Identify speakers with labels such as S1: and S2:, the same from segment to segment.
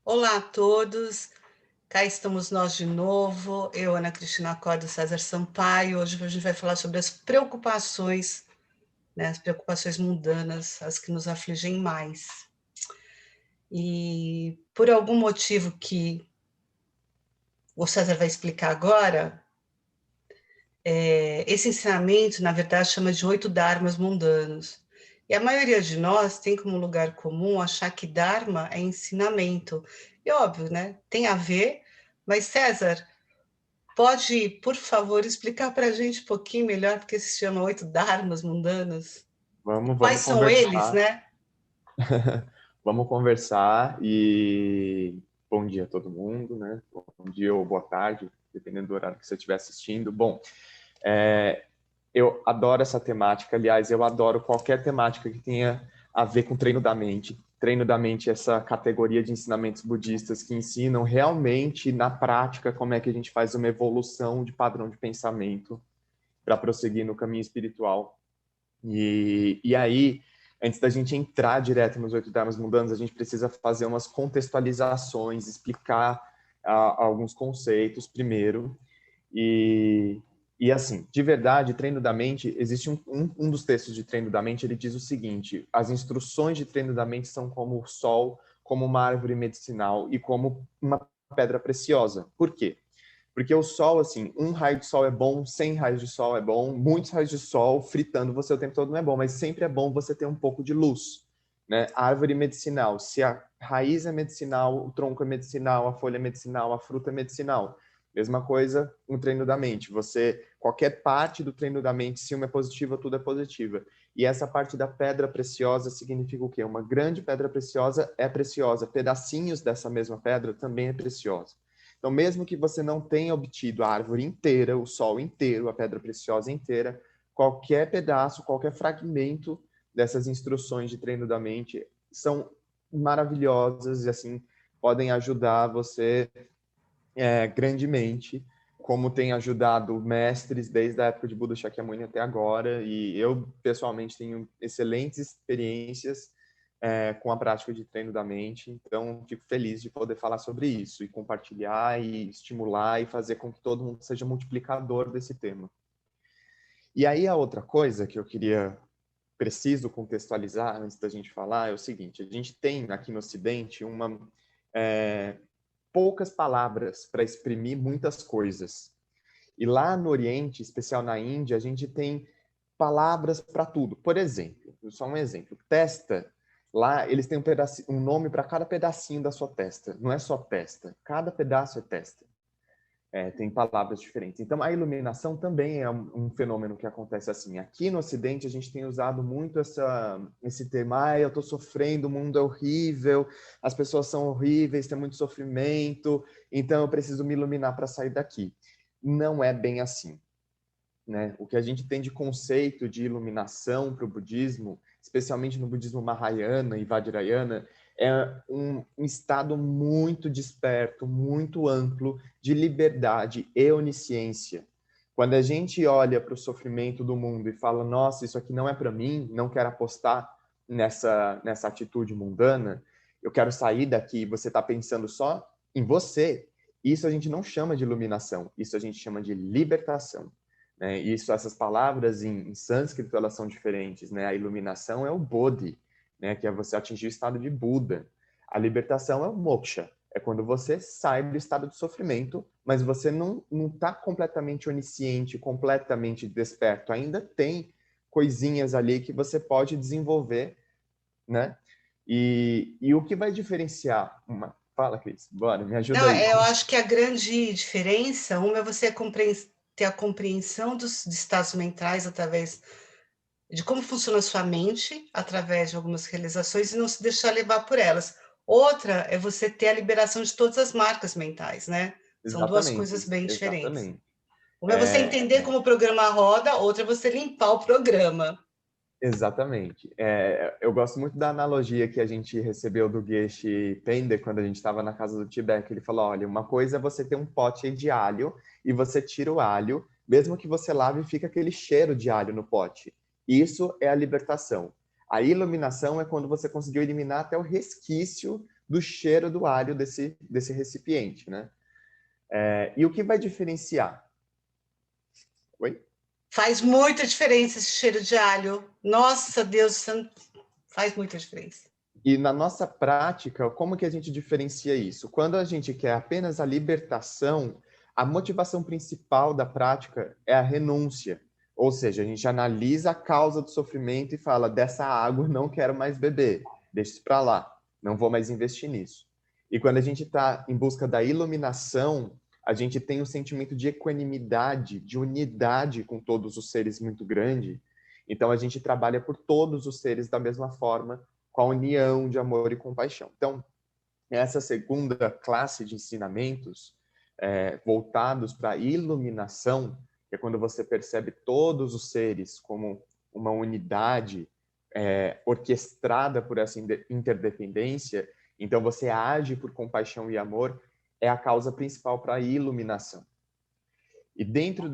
S1: Olá a todos, cá estamos nós de novo, eu, Ana Cristina Costa, César Sampaio. Hoje a gente vai falar sobre as preocupações, né, as preocupações mundanas, as que nos afligem mais. E por algum motivo que o César vai explicar agora, esse ensinamento, na verdade, chama de 8 dharmas mundanos. E a maioria de nós tem como lugar comum achar que dharma é ensinamento. E óbvio, né? Tem a ver, mas César, pode, por favor, explicar para a gente um pouquinho melhor porque se chama 8 dharmas mundanos? E quais
S2: Vamos
S1: são eles,
S2: conversar.
S1: né?
S2: Vamos conversar e bom dia a todo mundo, né? Bom dia ou boa tarde, dependendo do horário que você estiver assistindo. Bom, eu adoro essa temática. Aliás, eu adoro qualquer temática que tenha a ver com treino da mente. Treino da mente, essa categoria de ensinamentos budistas que ensinam realmente na prática como é que a gente faz uma evolução de padrão de pensamento para prosseguir no caminho espiritual. E aí, antes da gente entrar direto nos 8 dharmas mundanos, a gente precisa fazer umas contextualizações, explicar alguns conceitos primeiro. E, e assim, de verdade, treino da mente, existe um dos textos de treino da mente, ele diz o seguinte: as instruções de treino da mente são como o sol, como uma árvore medicinal e como uma pedra preciosa. Por quê? Porque o sol, assim, um raio de sol é bom, 100 raios de sol é bom, muitos raios de sol fritando você o tempo todo não é bom, mas sempre é bom você ter um pouco de luz, né? A árvore medicinal, se a raiz é medicinal, o tronco é medicinal, a folha é medicinal, a fruta é medicinal. Mesma coisa no treino da mente. Qualquer parte do treino da mente, se uma é positiva, tudo é positiva. E essa parte da pedra preciosa significa o quê? Uma grande pedra preciosa é preciosa. Pedacinhos dessa mesma pedra também é preciosa. Então, mesmo que você não tenha obtido a árvore inteira, o sol inteiro, a pedra preciosa inteira, qualquer pedaço, qualquer fragmento dessas instruções de treino da mente são maravilhosas e, assim, podem ajudar você grandemente, como tem ajudado mestres desde a época de Buda Shakyamuni até agora. E eu, pessoalmente, tenho excelentes experiências com a prática de treino da mente, então fico feliz de poder falar sobre isso e compartilhar e estimular e fazer com que todo mundo seja multiplicador desse tema. E aí a outra coisa que eu preciso contextualizar antes da gente falar é o seguinte: a gente tem aqui no Ocidente é, poucas palavras para exprimir muitas coisas. E lá no Oriente, especial na Índia, a gente tem palavras para tudo. Por exemplo, só um exemplo, testa. Lá eles têm um nome para cada pedacinho da sua testa. Não é só testa, cada pedaço é testa. Tem palavras diferentes. Então, a iluminação também é um fenômeno que acontece assim. Aqui no Ocidente, a gente tem usado muito esse tema: eu estou sofrendo, o mundo é horrível, as pessoas são horríveis, tem muito sofrimento, então eu preciso me iluminar para sair daqui. Não é bem assim, né? O que a gente tem de conceito de iluminação para o budismo, especialmente no budismo Mahayana e Vajrayana, é um estado muito desperto, muito amplo de liberdade e onisciência. Quando a gente olha para o sofrimento do mundo e fala: nossa, isso aqui não é para mim, não quero apostar nessa atitude mundana, eu quero sair daqui, você está pensando só em você. Isso a gente não chama de iluminação, isso a gente chama de libertação. Né? Isso, essas palavras em sânscrito, elas são diferentes, né? A iluminação é o Bodhi, né? Que é você atingir o estado de Buda. A libertação é o moksha, é quando você sai do estado de sofrimento, mas você não está completamente onisciente, completamente desperto. Ainda tem coisinhas ali que você pode desenvolver, né? E o que vai diferenciar uma... Fala, Cris, bora, me ajuda
S1: Não,
S2: aí.
S1: eu acho que a grande diferença, uma é você ter a compreensão dos estados mentais através de como funciona a sua mente, através de algumas realizações, e não se deixar levar por elas. Outra é você ter a liberação de todas as marcas mentais, né? São duas coisas
S2: Exatamente,
S1: bem diferentes.
S2: exatamente.
S1: Uma é você
S2: É,
S1: entender como o programa roda, outra é você limpar o programa.
S2: Exatamente. Eu gosto muito da analogia que a gente recebeu do Geshe Pender quando a gente estava na casa do Tibete. Ele falou: olha, uma coisa é você ter um pote de alho e você tira o alho, mesmo que você lave, fica aquele cheiro de alho no pote. Isso é a libertação. A iluminação é quando você conseguiu eliminar até o resquício do cheiro do alho desse recipiente, né? E o que vai diferenciar? Oi?
S1: Faz muita diferença esse cheiro de alho. Nossa, Deus santo, faz muita diferença.
S2: E na nossa prática, como que a gente diferencia isso? Quando a gente quer apenas a libertação, a motivação principal da prática é a renúncia. Ou seja, a gente analisa a causa do sofrimento e fala, dessa água não quero mais beber, deixa isso para lá, não vou mais investir nisso. E quando a gente está em busca da iluminação, a gente tem um sentimento de equanimidade, de unidade com todos os seres muito grande. Então a gente trabalha por todos os seres da mesma forma, com a união de amor e compaixão. Então, essa segunda classe de ensinamentos voltados para a iluminação, que é quando você percebe todos os seres como uma unidade orquestrada por essa interdependência, então você age por compaixão e amor, é a causa principal para a iluminação. E dentro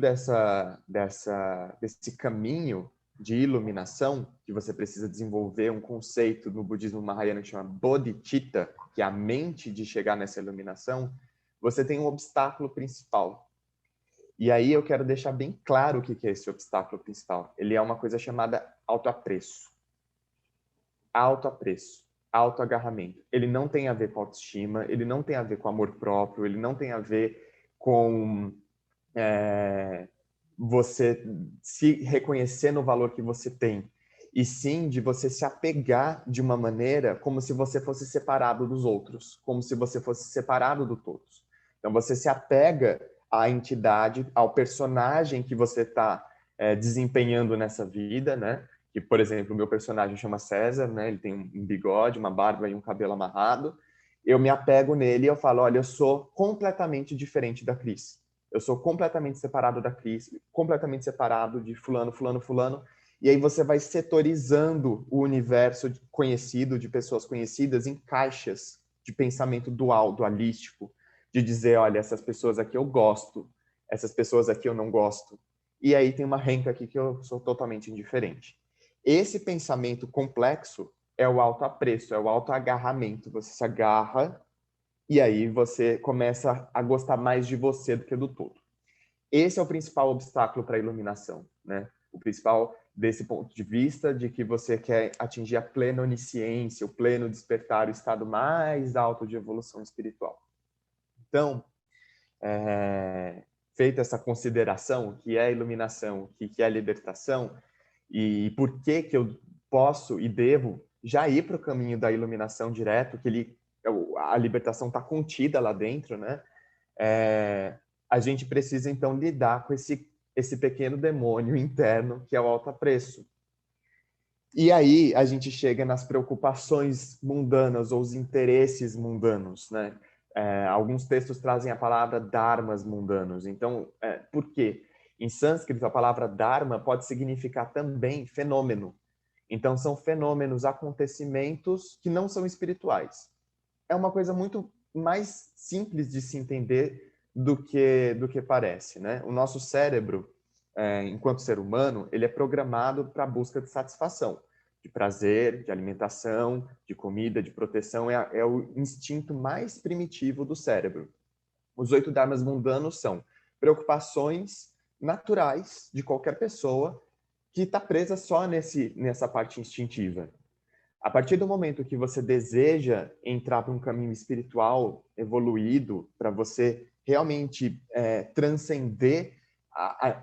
S2: desse caminho de iluminação, que você precisa desenvolver um conceito no budismo mahayana que chama bodhicitta, que é a mente de chegar nessa iluminação, você tem um obstáculo principal. E aí eu quero deixar bem claro o que é esse obstáculo principal. Ele é uma coisa chamada autoapreço. Autoapreço, autoagarramento. Ele não tem a ver com autoestima, ele não tem a ver com amor próprio, ele não tem a ver com você se reconhecer no valor que você tem, e sim de você se apegar de uma maneira como se você fosse separado dos outros, como se você fosse separado do todos. Então você se apega à entidade, ao personagem que você está desempenhando nessa vida, né? Que, por exemplo, o meu personagem chama César, né? Ele tem um bigode, uma barba e um cabelo amarrado. Eu me apego nele e eu falo, olha, eu sou completamente diferente da Cris. Eu sou completamente separado da Cris, completamente separado de fulano, fulano, fulano. E aí você vai setorizando o universo conhecido, de pessoas conhecidas, em caixas de pensamento dual, dualístico, de dizer, olha, essas pessoas aqui eu gosto, essas pessoas aqui eu não gosto. E aí tem uma renca aqui que eu sou totalmente indiferente. Esse pensamento complexo é o autoapreço, é o autoagarramento. Você se agarra e aí você começa a gostar mais de você do que do todo. Esse é o principal obstáculo para a iluminação, né? O principal desse ponto de vista de que você quer atingir a plena onisciência, o pleno despertar, o estado mais alto de evolução espiritual. Então, feita essa consideração, o que é iluminação, o que é libertação, e por que eu posso e devo já ir para o caminho da iluminação direto, que a libertação está contida lá dentro, né? A gente precisa, então, lidar com esse pequeno demônio interno que é o autoapreço. E aí a gente chega nas preocupações mundanas ou os interesses mundanos, né? Alguns textos trazem a palavra dharmas mundanos. Então, por quê? Em sânscrito, a palavra dharma pode significar também fenômeno. Então, são fenômenos, acontecimentos que não são espirituais. É uma coisa muito mais simples de se entender do que parece, né? O nosso cérebro, enquanto ser humano, ele é programado para a busca de satisfação, de prazer, de alimentação, de comida, de proteção. É o instinto mais primitivo do cérebro. Os 8 dharmas mundanos são preocupações naturais de qualquer pessoa que está presa só nessa parte instintiva. A partir do momento que você deseja entrar para um caminho espiritual evoluído, para você realmente transcender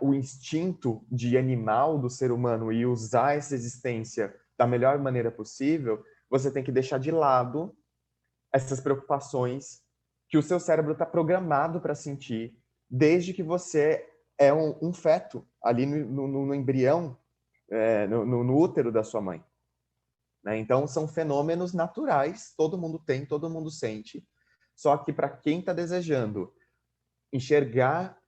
S2: o instinto de animal do ser humano e usar essa existência da melhor maneira possível, você tem que deixar de lado essas preocupações que o seu cérebro está programado para sentir desde que você é um feto ali no embrião, no útero da sua mãe. Né? Então, são fenômenos naturais, todo mundo tem, todo mundo sente. Só que para quem está desejando enxergar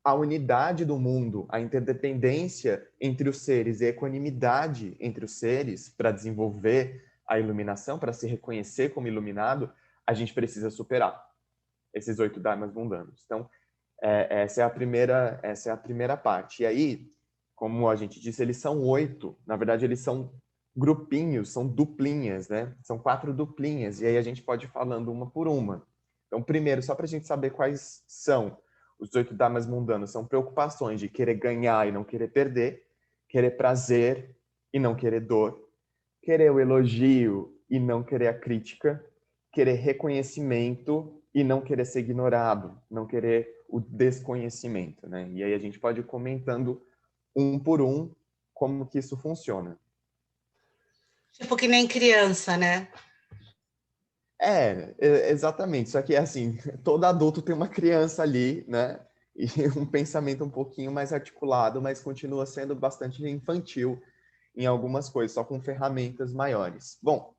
S2: a unidade do mundo, a interdependência entre os seres e a equanimidade entre os seres para desenvolver a iluminação, para se reconhecer como iluminado, a gente precisa superar esses 8 dharmas mundanos. Então, essa é a primeira parte. E aí, como a gente disse, eles são 8. Na verdade, eles são grupinhos, são duplinhas, né? São 4 duplinhas, e aí a gente pode ir falando uma por uma. Então, primeiro, só para a gente saber quais são os 8 damas mundanos, são preocupações de querer ganhar e não querer perder, querer prazer e não querer dor, querer o elogio e não querer a crítica, querer reconhecimento e não querer ser ignorado, não querer o desconhecimento, né? E aí a gente pode ir comentando um por um como que isso funciona.
S1: Tipo que nem criança, né?
S2: Exatamente. Só que é assim, todo adulto tem uma criança ali, né? E um pensamento um pouquinho mais articulado, mas continua sendo bastante infantil em algumas coisas, só com ferramentas maiores. Bom,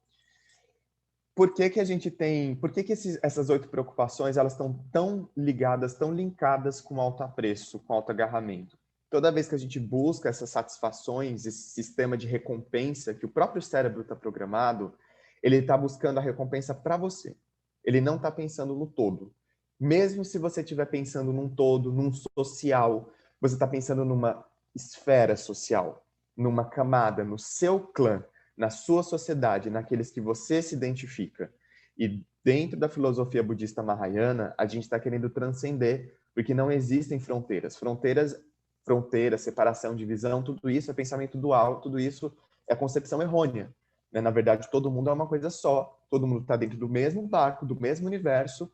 S2: por que que a gente tem, por que que essas 8 preocupações, elas estão tão ligadas, tão linkadas com alto apreço, com alto agarramento? Toda vez que a gente busca essas satisfações, esse sistema de recompensa que o próprio cérebro está programado, ele está buscando a recompensa para você. Ele não está pensando no todo. Mesmo se você estiver pensando num todo, num social, você está pensando numa esfera social, numa camada, no seu clã, na sua sociedade, naqueles que você se identifica. E dentro da filosofia budista mahayana, a gente está querendo transcender, porque não existem fronteiras. Fronteiras, separação, divisão, tudo isso é pensamento dual, tudo isso é concepção errônea. Né? Na verdade, todo mundo é uma coisa só, todo mundo está dentro do mesmo barco, do mesmo universo,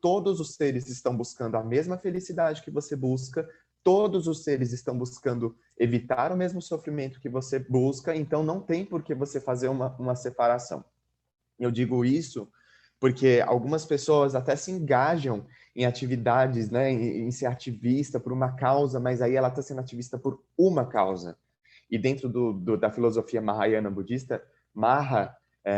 S2: todos os seres estão buscando a mesma felicidade que você busca, todos os seres estão buscando evitar o mesmo sofrimento que você busca, então não tem por que você fazer uma separação. Eu digo isso porque algumas pessoas até se engajam em atividades, né, em ser ativista por uma causa, mas aí ela está sendo ativista por uma causa. E dentro da filosofia mahayana budista, Maha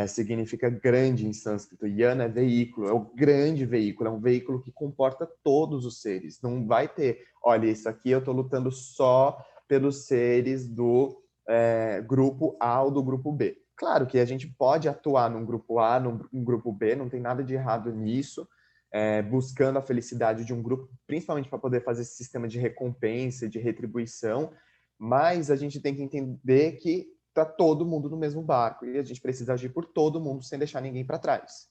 S2: significa grande em sânscrito, Yana é veículo, é o grande veículo, é um veículo que comporta todos os seres. Não vai ter, olha, isso aqui eu estou lutando só pelos seres do grupo A ou do grupo B. Claro que a gente pode atuar num grupo A, num grupo B, não tem nada de errado nisso, buscando a felicidade de um grupo, principalmente para poder fazer esse sistema de recompensa, de retribuição, mas a gente tem que entender que está todo mundo no mesmo barco e a gente precisa agir por todo mundo sem deixar ninguém para trás.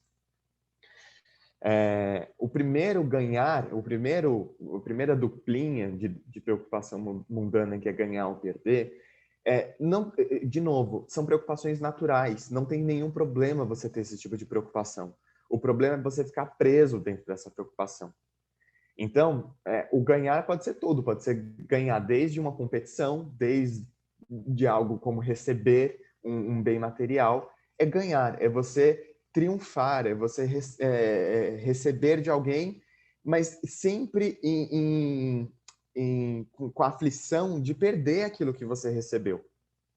S2: O primeiro ganhar, a primeira duplinha de preocupação mundana, que é ganhar ou perder, não, de novo, são preocupações naturais, não tem nenhum problema você ter esse tipo de preocupação. O problema é você ficar preso dentro dessa preocupação. Então, o ganhar pode ser tudo, pode ser ganhar desde uma competição, desde de algo como receber um bem material, é ganhar, é você triunfar, é você receber de alguém, mas sempre com a aflição de perder aquilo que você recebeu,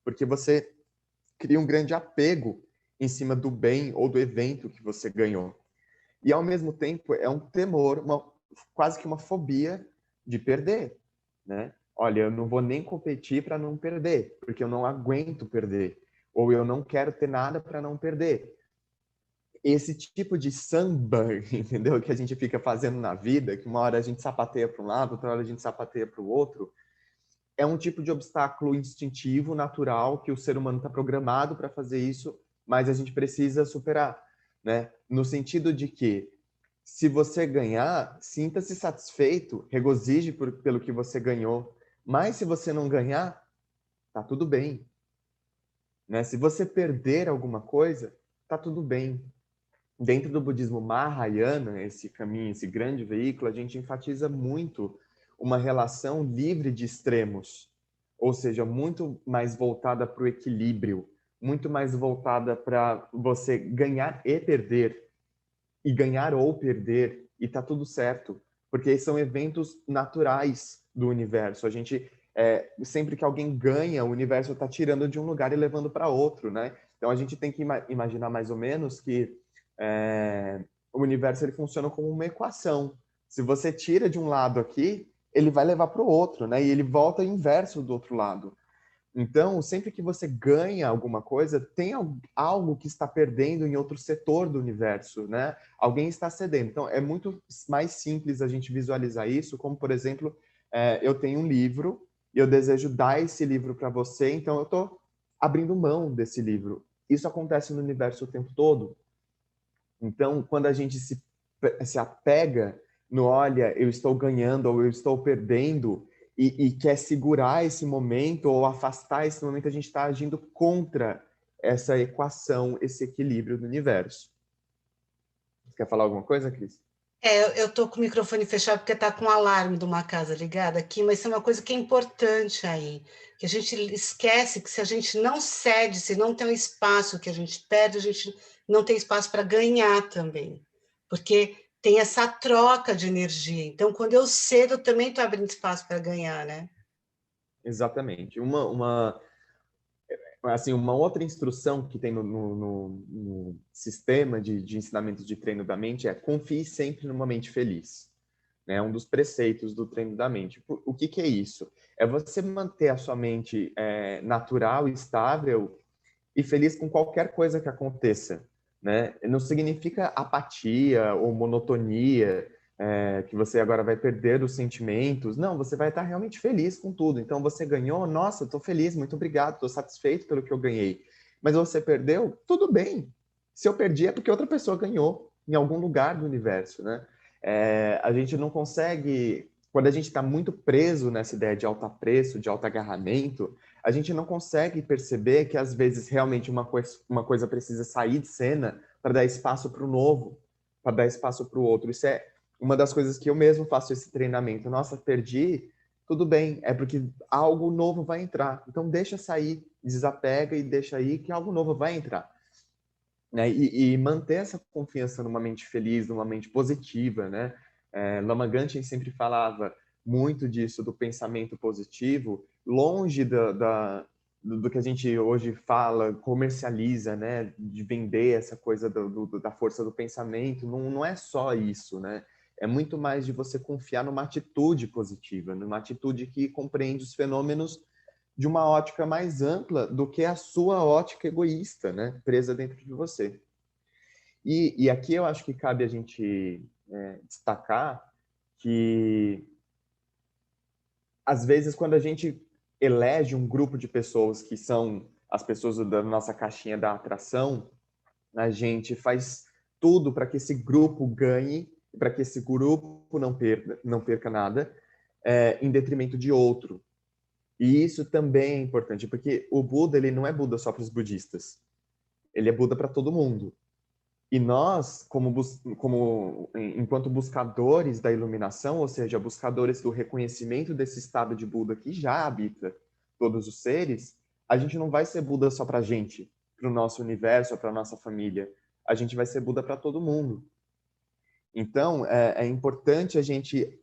S2: porque você cria um grande apego em cima do bem ou do evento que você ganhou. E, ao mesmo tempo, é um temor, quase que uma fobia de perder, né? Olha, eu não vou nem competir para não perder, porque eu não aguento perder, ou eu não quero ter nada para não perder. Esse tipo de samba, entendeu? Que a gente fica fazendo na vida, que uma hora a gente sapateia para um lado, outra hora a gente sapateia para o outro, é um tipo de obstáculo instintivo, natural, que o ser humano está programado para fazer isso, mas a gente precisa superar, né? No sentido de que, se você ganhar, sinta-se satisfeito, regozije pelo que você ganhou, mas se você não ganhar, tá tudo bem, né? Se você perder alguma coisa, tá tudo bem. Dentro do budismo Mahayana, esse caminho, esse grande veículo, a gente enfatiza muito uma relação livre de extremos, ou seja, muito mais voltada para o equilíbrio, muito mais voltada para você ganhar e ganhar ou perder, e tá tudo certo, porque são eventos naturais do universo. A gente, sempre que alguém ganha, o universo está tirando de um lugar e levando para outro, né? Então a gente tem que imaginar mais ou menos que o universo ele funciona como uma equação. Se você tira de um lado aqui, ele vai levar para o outro, né? E ele volta inverso do outro lado. Então, sempre que você ganha alguma coisa, tem algo que está perdendo em outro setor do universo, né? Alguém está cedendo. Então, é muito mais simples a gente visualizar isso, como, por exemplo, eu tenho um livro e eu desejo dar esse livro para você, então eu estou abrindo mão desse livro. Isso acontece no universo o tempo todo. Então, quando a gente se apega no olha, eu estou ganhando ou eu estou perdendo, e quer segurar esse momento ou afastar esse momento, a gente está agindo contra essa equação, esse equilíbrio do universo. Você quer falar alguma coisa, Cris?
S1: Eu tô com o microfone fechado porque tá com o alarme de uma casa ligada aqui, mas tem uma coisa que é importante aí, que a gente esquece que se a gente não cede, se não tem um espaço que a gente perde, a gente não tem espaço para ganhar também, porque tem essa troca de energia. Então, quando eu cedo, eu também estou abrindo espaço para ganhar, né?
S2: Exatamente. Assim, uma outra instrução que tem no sistema de ensinamento de treino da mente é confie sempre numa mente feliz. Né? Um dos preceitos do treino da mente. O que, que é isso? É você manter a sua mente natural, estável e feliz com qualquer coisa que aconteça. Né? Não significa apatia ou monotonia, que você agora vai perder os sentimentos. Não, você vai estar realmente feliz com tudo. Então, você ganhou, nossa, estou feliz, muito obrigado, estou satisfeito pelo que eu ganhei. Mas você perdeu, tudo bem. Se eu perdi é porque outra pessoa ganhou em algum lugar do universo, né? A gente não consegue, quando a gente está muito preso nessa ideia de alto apreço, de alto agarramento, a gente não consegue perceber que às vezes realmente uma coisa precisa sair de cena para dar espaço para o novo, para dar espaço para o outro. Isso é uma das coisas que eu mesmo faço esse treinamento. Nossa, perdi, tudo bem, é porque algo novo vai entrar. Então deixa sair, desapega e deixa aí que algo novo vai entrar. Né? E manter essa confiança numa mente feliz, numa mente positiva, né? Lama Ganchen sempre falava muito disso, do pensamento positivo, longe do que a gente hoje fala, comercializa, né? De vender essa coisa da força do pensamento. Não é só isso, né? É muito mais de você confiar numa atitude positiva, numa atitude que compreende os fenômenos de uma ótica mais ampla do que a sua ótica egoísta, né? Presa dentro de você. E aqui eu acho que cabe a gente destacar que, às vezes, quando a gente elege um grupo de pessoas que são as pessoas da nossa caixinha da atração, a gente faz tudo para que esse grupo ganhe, para que esse grupo não perca nada, em detrimento de outro. E isso também é importante, porque o Buda ele não é Buda só para os budistas, ele é Buda para todo mundo. E nós, enquanto buscadores da iluminação, ou seja, buscadores do reconhecimento desse estado de Buda que já habita todos os seres, a gente não vai ser Buda só para a gente, para o nosso universo, para a nossa família. A gente vai ser Buda para todo mundo. Então, é importante a gente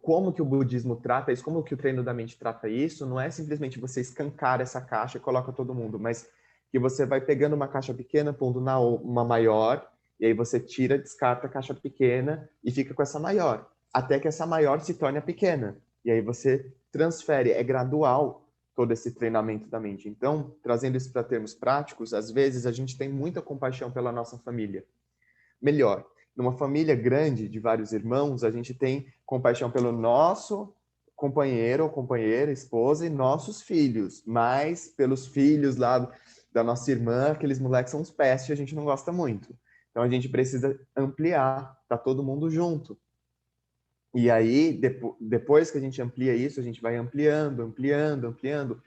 S2: como que o budismo trata isso, como que o treino da mente trata isso, não é simplesmente você escancar essa caixa e coloca todo mundo, mas que você vai pegando uma caixa pequena, pondo na uma maior, e aí você tira, descarta a caixa pequena e fica com essa maior, até que essa maior se torne a pequena. E aí você transfere, é gradual todo esse treinamento da mente. Então, trazendo isso para termos práticos, às vezes a gente tem muita compaixão pela nossa família. Melhor, numa família grande de vários irmãos, a gente tem compaixão pelo nosso companheiro ou companheira, esposa e nossos filhos, mas pelos filhos lá da nossa irmã, aqueles moleques são uns pestes, a gente não gosta muito. Então a gente precisa ampliar, tá todo mundo junto. E aí, depois que a gente amplia isso, a gente vai ampliando, ampliando, ampliando.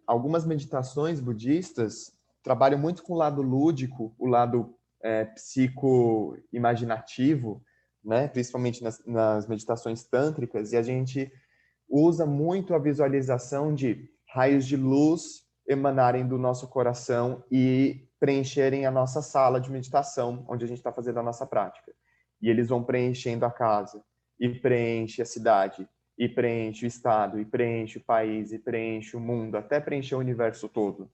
S2: Algumas meditações budistas trabalham muito com o lado lúdico, o lado psico-imaginativo, né? Principalmente nas meditações tântricas, e a gente usa muito a visualização de raios de luz emanarem do nosso coração e preencherem a nossa sala de meditação, onde a gente está fazendo a nossa prática. E eles vão preenchendo a casa, e preenche a cidade, e preenche o estado, e preenche o país, e preenche o mundo, até preencher o universo todo,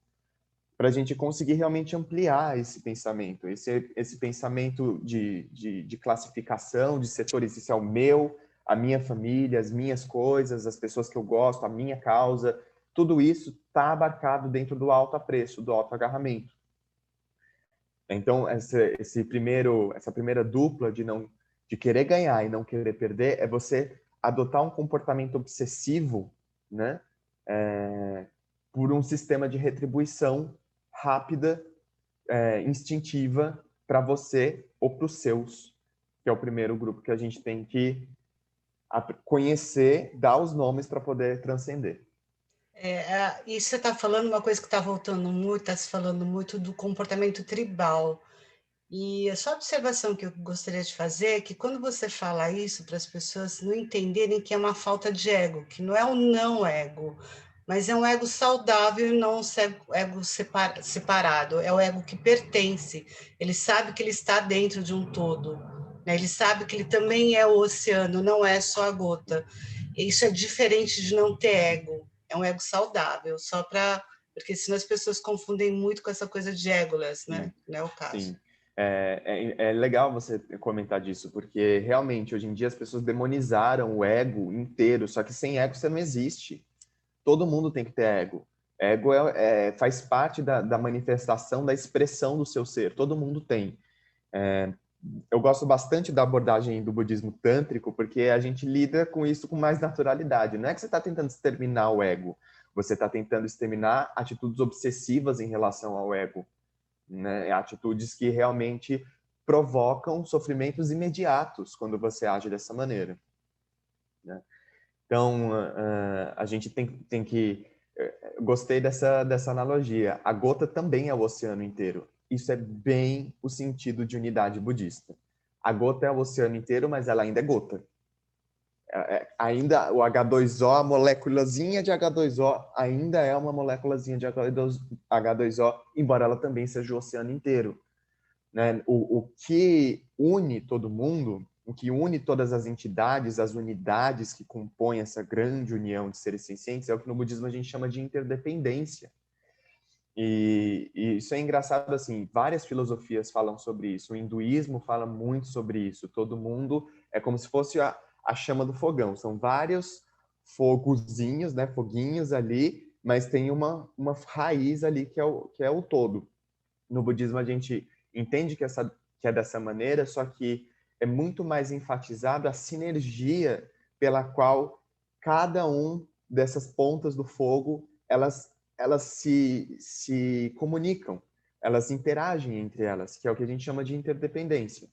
S2: para a gente conseguir realmente ampliar esse pensamento, esse pensamento de classificação, de setores, isso é o meu, a minha família, as minhas coisas, as pessoas que eu gosto, a minha causa, tudo isso está abarcado dentro do alto apreço, do alto agarramento. Então, essa primeira dupla de querer ganhar e não querer perder é você adotar um comportamento obsessivo, né? por um sistema de retribuição rápida, instintiva para você ou para os seus, que é o primeiro grupo que a gente tem que conhecer, dar os nomes para poder transcender.
S1: E você está falando uma coisa que está voltando muito, está se falando muito do comportamento tribal. E a só observação que eu gostaria de fazer é que quando você fala isso para as pessoas não entenderem que é uma falta de ego, que não é um não ego, mas é um ego saudável e não um ego separado, é o ego que pertence. Ele sabe que ele está dentro de um todo, né? Ele sabe que ele também é o oceano, não é só a gota. E isso é diferente de não ter ego, é um ego saudável, só para. Porque senão as pessoas confundem muito com essa coisa de égolas, né?
S2: Sim,
S1: Não é o caso.
S2: sim. É legal você comentar disso, porque realmente hoje em dia as pessoas demonizaram o ego inteiro, só que sem ego você não existe. Todo mundo tem que ter ego. Ego faz parte da manifestação, da expressão do seu ser. Todo mundo tem. Eu gosto bastante da abordagem do budismo tântrico, porque a gente lida com isso com mais naturalidade. Não é que você está tentando exterminar o ego, você está tentando exterminar atitudes obsessivas em relação ao ego, né? Atitudes que realmente provocam sofrimentos imediatos quando você age dessa maneira, né? Então, a gente tem que... Gostei dessa analogia. A gota também é o oceano inteiro. Isso é bem o sentido de unidade budista. A gota é o oceano inteiro, mas ela ainda é gota. Ainda o H2O, a moléculazinha de H2O, ainda é uma moléculazinha de H2O, embora ela também seja o oceano inteiro, né? O que une todo mundo, o que une todas as entidades, as unidades que compõem essa grande união de seres sencientes, é o que no budismo a gente chama de interdependência. E isso é engraçado, assim, várias filosofias falam sobre isso. O hinduísmo fala muito sobre isso. Todo mundo é como se fosse a chama do fogão. São vários fogozinhos, né, foguinhos ali, mas tem uma raiz ali que é o todo. No budismo a gente entende que é dessa maneira, só que é muito mais enfatizado a sinergia pela qual cada um dessas pontas do fogo elas se comunicam, elas interagem entre elas, que é o que a gente chama de interdependência.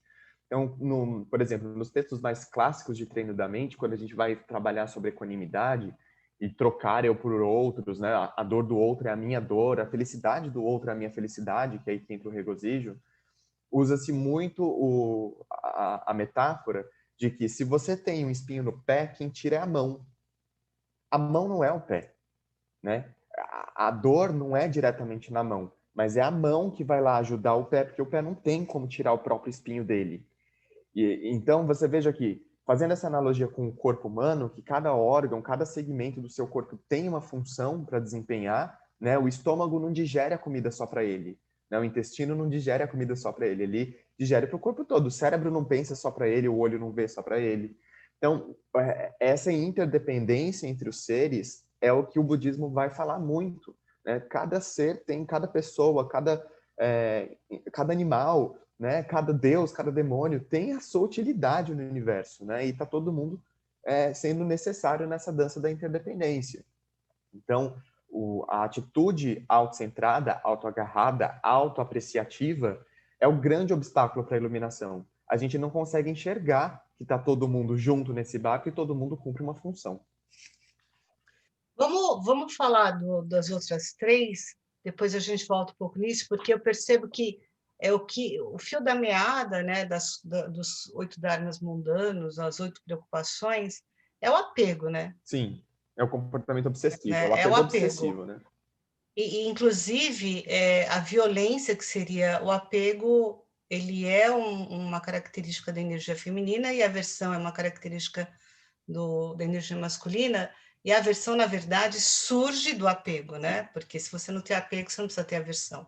S2: Então, por exemplo, nos textos mais clássicos de treino da mente, quando a gente vai trabalhar sobre equanimidade e trocar eu por outros, né? A dor do outro é a minha dor, a felicidade do outro é a minha felicidade, que é aí que entra o regozijo, usa-se muito a metáfora de que se você tem um espinho no pé, quem tira é a mão. A mão não é o pé, né? A dor não é diretamente na mão, mas é a mão que vai lá ajudar o pé, porque o pé não tem como tirar o próprio espinho dele. Então, você veja aqui, fazendo essa analogia com o corpo humano, que cada órgão, cada segmento do seu corpo tem uma função para desempenhar, né? O estômago não digere a comida só para ele, né? O intestino não digere a comida só para ele, ele digere para o corpo todo. O cérebro não pensa só para ele, o olho não vê só para ele. Então, essa interdependência entre os seres é o que o budismo vai falar muito, né? Cada ser tem, cada pessoa, cada animal, né? Cada deus, cada demônio tem a sua utilidade no universo, né? E está todo mundo sendo necessário nessa dança da interdependência. Então, a atitude autocentrada, autoagarrada, autoapreciativa é o grande obstáculo para a iluminação. A gente não consegue enxergar que está todo mundo junto nesse barco e todo mundo cumpre uma função.
S1: Vamos falar das outras três, depois a gente volta um pouco nisso, porque eu percebo que o fio da meada, né, dos 8 dharmas mundanos, as 8 preocupações, é o apego, né?
S2: Sim, é o comportamento obsessivo, é o
S1: É o
S2: apego
S1: apego.
S2: obsessivo, né?
S1: Inclusive, a violência, que seria o apego, ele é uma característica da energia feminina e a aversão é uma característica da energia masculina, e a aversão, na verdade, surge do apego, né? Porque se você não tem apego, você não precisa ter aversão.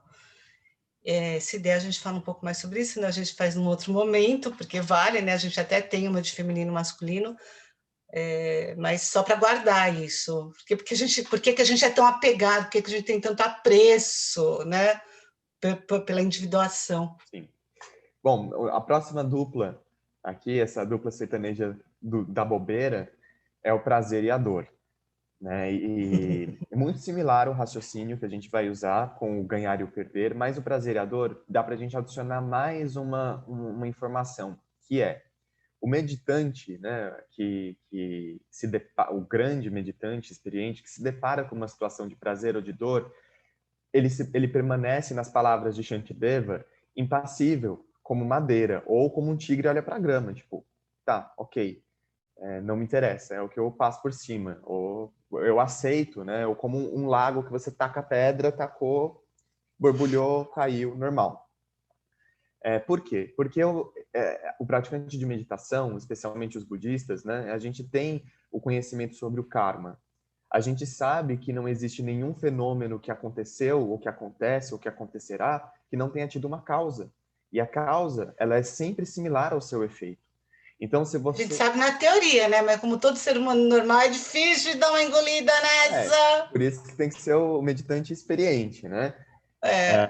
S1: Se der, a gente fala um pouco mais sobre isso, né? A gente faz num outro momento, porque vale, né? A gente até tem uma de feminino e masculino, mas só para guardar isso. Por que a gente é tão apegado? Por que a gente tem tanto apreço, né? Pela individuação.
S2: Sim. Bom, a próxima dupla aqui, essa dupla sertaneja da bobeira, é o prazer e a dor. né? E é muito similar o raciocínio que a gente vai usar com o ganhar e o perder, mas o prazer e a dor dá para a gente adicionar mais uma informação, que é o meditante, né, o grande meditante experiente que se depara com uma situação de prazer ou de dor, ele permanece, nas palavras de Shantideva, impassível, como madeira, ou como um tigre olha para a grama, tipo, tá, ok, não me interessa, é o que eu passo por cima, ou eu aceito, né, ou como um lago que você taca pedra, tacou, borbulhou, caiu, normal. Por quê? Porque o praticante de meditação, especialmente os budistas, né, a gente tem o conhecimento sobre o karma. A gente sabe que não existe nenhum fenômeno que aconteceu, ou que acontece, ou que acontecerá, que não tenha tido uma causa. E a causa, ela é sempre similar ao seu efeito. Então, se
S1: A gente
S2: você...
S1: sabe na teoria, né? Mas como todo ser humano normal, é difícil de dar uma engolida nessa.
S2: Por isso que tem que ser o meditante experiente, né?
S1: É,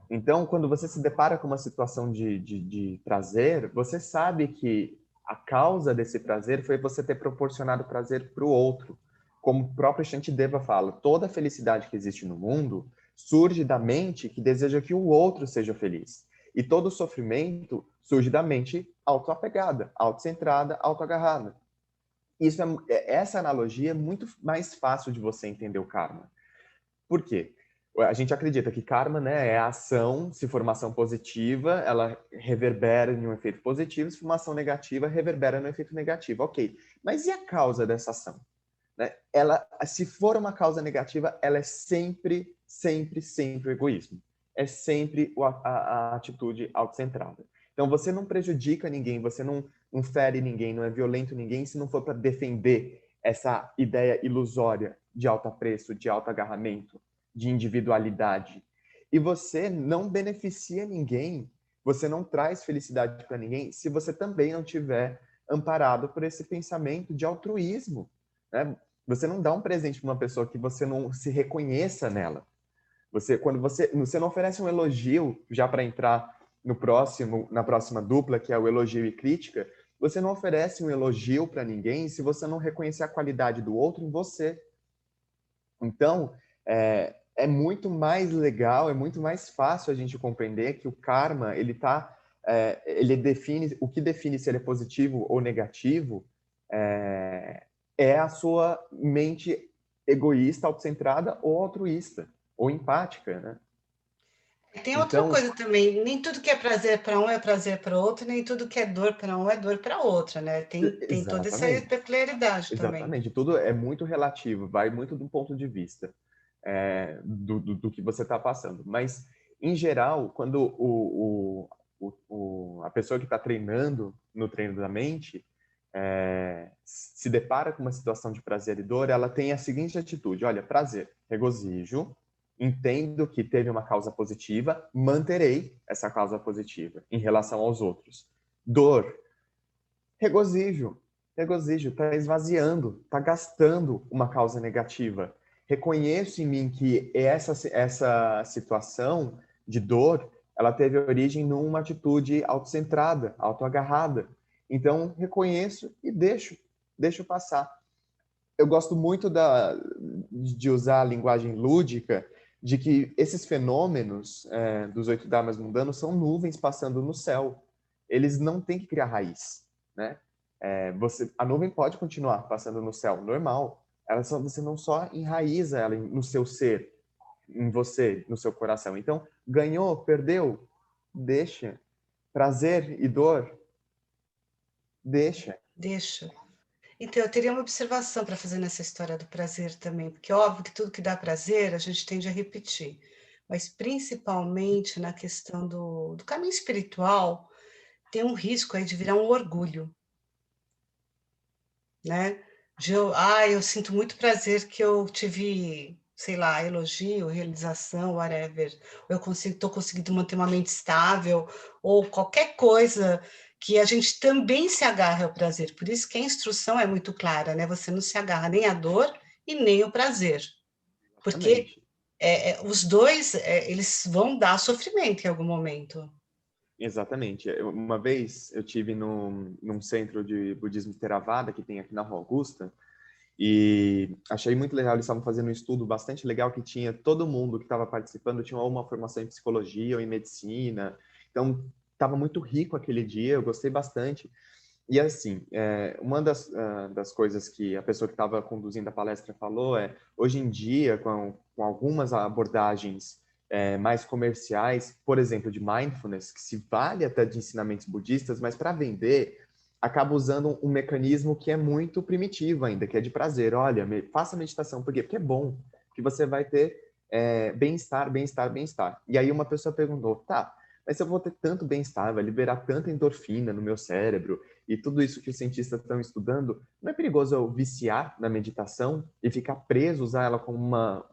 S2: Então, quando você se depara com uma situação de prazer, você sabe que a causa desse prazer foi você ter proporcionado prazer para o outro. Como o próprio Shantideva fala, toda a felicidade que existe no mundo surge da mente que deseja que o outro seja feliz. E todo sofrimento surge da mente autoapegada, autocentrada, autoagarrada. Essa analogia é muito mais fácil de você entender o karma. Por quê? A gente acredita que karma, né, é a ação, se for uma ação positiva, ela reverbera em um efeito positivo, se for uma ação negativa, reverbera no efeito negativo. Ok, mas e a causa dessa ação? Né? Se for uma causa negativa, ela é sempre, sempre, sempre o egoísmo. É sempre a atitude autocentrada. Então, você não prejudica ninguém, você não fere ninguém, não é violento ninguém, se não for para defender essa ideia ilusória de alto apreço, de alto agarramento, de individualidade. E você não beneficia ninguém, você não traz felicidade para ninguém, se você também não tiver amparado por esse pensamento de altruísmo, né? Você não dá um presente para uma pessoa que você não se reconheça nela. Quando você não oferece um elogio já para entrar na próxima dupla, que é o elogio e crítica, você não oferece um elogio para ninguém se você não reconhecer a qualidade do outro em você. Então, é muito mais legal, é muito mais fácil a gente compreender que o karma, ele define, o que define se ele é positivo ou negativo, é a sua mente egoísta, autocentrada ou altruísta, ou empática, né?
S1: tem outra
S2: Então,
S1: coisa também, nem tudo que é prazer para um é prazer para outro, nem tudo que é dor para um é dor para outra, né? Tem toda essa
S2: exatamente,
S1: peculiaridade também.
S2: exatamente, tudo é muito relativo, vai muito do ponto de vista do que você está passando. Mas, em geral, quando a pessoa que está treinando no treino da mente se depara com uma situação de prazer e dor, ela tem a seguinte atitude: olha, prazer, regozijo, entendo que teve uma causa positiva, manterei essa causa positiva em relação aos outros. Dor, regozijo, regozijo, está esvaziando, está gastando uma causa negativa. Reconheço em mim que essa situação de dor, ela teve origem numa atitude autocentrada, autoagarrada. Então, reconheço e deixo passar. Eu gosto muito de usar a linguagem lúdica, de que esses fenômenos dos 8 dharmas mundanos são nuvens passando no céu. Eles não têm que criar raiz, né? A nuvem pode continuar passando no céu, normal. Você não só enraiza ela no seu ser, em você, no seu coração. Então, ganhou, perdeu, deixa. Prazer e dor, deixa.
S1: Deixa. Então, eu teria uma observação para fazer nessa história do prazer também, porque é óbvio que tudo que dá prazer a gente tende a repetir, mas principalmente na questão do caminho espiritual, tem um risco aí de virar um orgulho, né? Eu sinto muito prazer que eu tive, sei lá, elogio, realização, whatever. Ou estou conseguindo manter uma mente estável, ou qualquer coisa que a gente também se agarre ao prazer. Por isso que a instrução é muito clara, né? Você não se agarra nem à dor e nem ao prazer, porque
S2: Exatamente.
S1: os dois eles vão dar sofrimento em algum momento.
S2: Exatamente. Uma vez eu tive num centro de budismo Theravada que tem aqui na Rua Augusta, E achei muito legal, eles estavam fazendo um estudo bastante legal que tinha todo mundo que estava participando tinha uma formação em psicologia ou em medicina. Então, estava muito rico aquele dia, eu gostei bastante. E assim, uma das coisas que a pessoa que estava conduzindo a palestra falou hoje em dia, com algumas abordagens mais comerciais, por exemplo, de mindfulness, que se vale até de ensinamentos budistas, mas para vender, acaba usando um mecanismo que é muito primitivo ainda, que é de prazer. Olha, faça meditação. Por quê? Porque é bom, que você vai ter bem-estar, bem-estar, bem-estar. E aí uma pessoa perguntou, tá, mas eu vou ter tanto bem-estar, vai liberar tanta endorfina no meu cérebro, e tudo isso que os cientistas estão estudando, não é perigoso eu viciar na meditação e ficar preso, usar ela como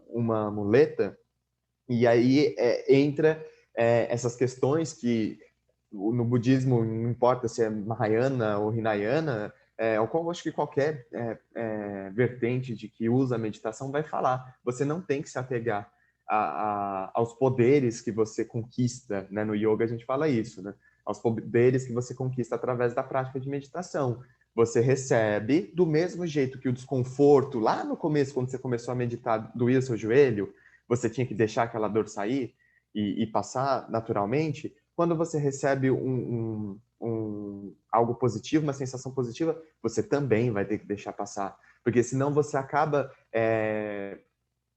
S2: uma muleta? E aí entra essas questões que no budismo, não importa se é Mahayana ou Hinayana, eu acho que qualquer vertente de que usa a meditação vai falar. Você não tem que se apegar aos poderes que você conquista, né? No yoga a gente fala isso, né? Aos poderes que você conquista através da prática de meditação. Você recebe do mesmo jeito que o desconforto, lá no começo, quando você começou a meditar, doía o seu joelho, você tinha que deixar aquela dor sair e passar naturalmente. Quando você recebe algo positivo, uma sensação positiva, você também vai ter que deixar passar. Porque senão você acaba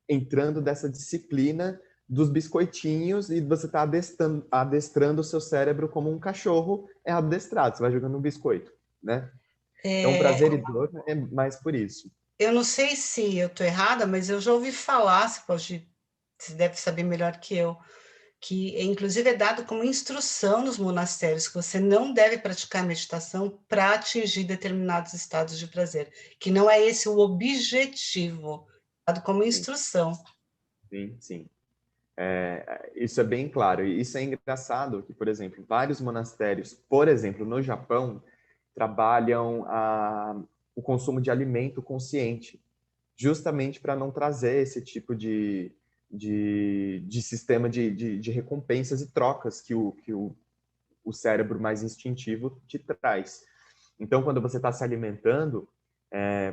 S2: entrando dessa disciplina dos biscoitinhos e você está adestrando o seu cérebro como um cachorro é adestrado. Você vai jogando um biscoito, né? Então, prazer e dor é mais por isso.
S1: Eu não sei se eu estou errada, mas eu já ouvi falar, você deve saber melhor que eu, que inclusive é dado como instrução nos monastérios que você não deve praticar meditação para atingir determinados estados de prazer, que não é esse o objetivo, dado como
S2: Sim,
S1: instrução.
S2: sim, sim. Isso é bem claro. E isso é engraçado que, por exemplo, vários monastérios, por exemplo, no Japão, trabalham o consumo de alimento consciente, justamente para não trazer esse tipo de sistema de recompensas e trocas que o cérebro mais instintivo te traz. Então, quando você está se alimentando,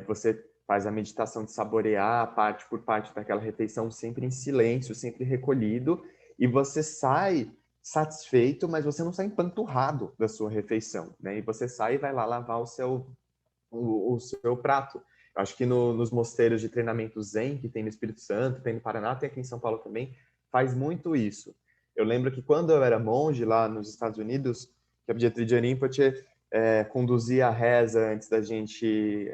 S2: você faz a meditação de saborear parte por parte daquela refeição, sempre em silêncio, sempre recolhido, e você sai satisfeito, mas você não sai empanturrado da sua refeição, né? E você sai e vai lá lavar o seu prato. Eu acho que nos mosteiros de treinamento Zen, que tem no Espírito Santo, tem no Paraná, tem aqui em São Paulo também, faz muito isso. Eu lembro que quando eu era monge lá nos Estados Unidos, que a Beatriz Rinpoche conduzia a reza antes da gente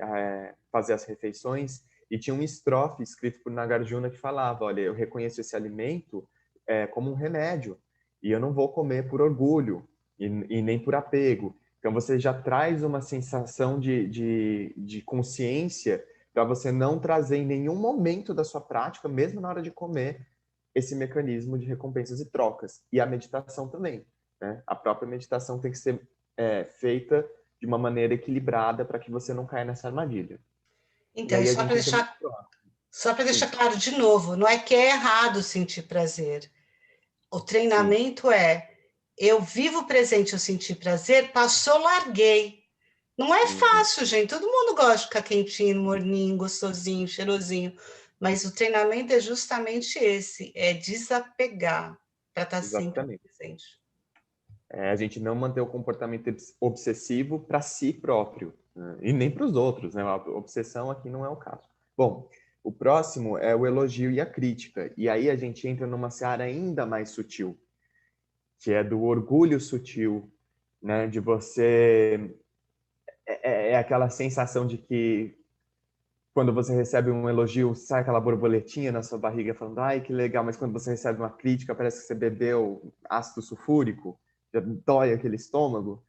S2: fazer as refeições, e tinha um estrofe escrito por Nagarjuna que falava, olha, eu reconheço esse alimento como um remédio, e eu não vou comer por orgulho, e nem por apego. Então, você já traz uma sensação de consciência para você não trazer em nenhum momento da sua prática, mesmo na hora de comer, esse mecanismo de recompensas e trocas. E a meditação também, né? A própria meditação tem que ser feita de uma maneira equilibrada para que você não caia nessa armadilha. E
S1: Então, e
S2: aí a gente entra no próximo.
S1: só para deixar
S2: Sim,
S1: claro de novo, não é que é errado sentir prazer. O
S2: sim.
S1: treinamento é: eu vivo o presente, eu senti prazer, passou, larguei. Não é
S2: Uhum.
S1: fácil, gente. Todo mundo gosta de ficar quentinho, morninho, gostosinho, cheirosinho. Mas o treinamento é justamente esse: é desapegar para estar sempre
S2: Exatamente.
S1: presente.
S2: A gente não manter o comportamento obsessivo para si próprio, né? E nem para os outros, né? A obsessão aqui não é o caso. Bom, o próximo é o elogio e a crítica. E aí a gente entra numa seara ainda mais sutil, que é do orgulho sutil, né? De você é aquela sensação de que quando você recebe um elogio, sai aquela borboletinha na sua barriga falando, ai, que legal, mas quando você recebe uma crítica, parece que você bebeu ácido sulfúrico, já dói aquele estômago.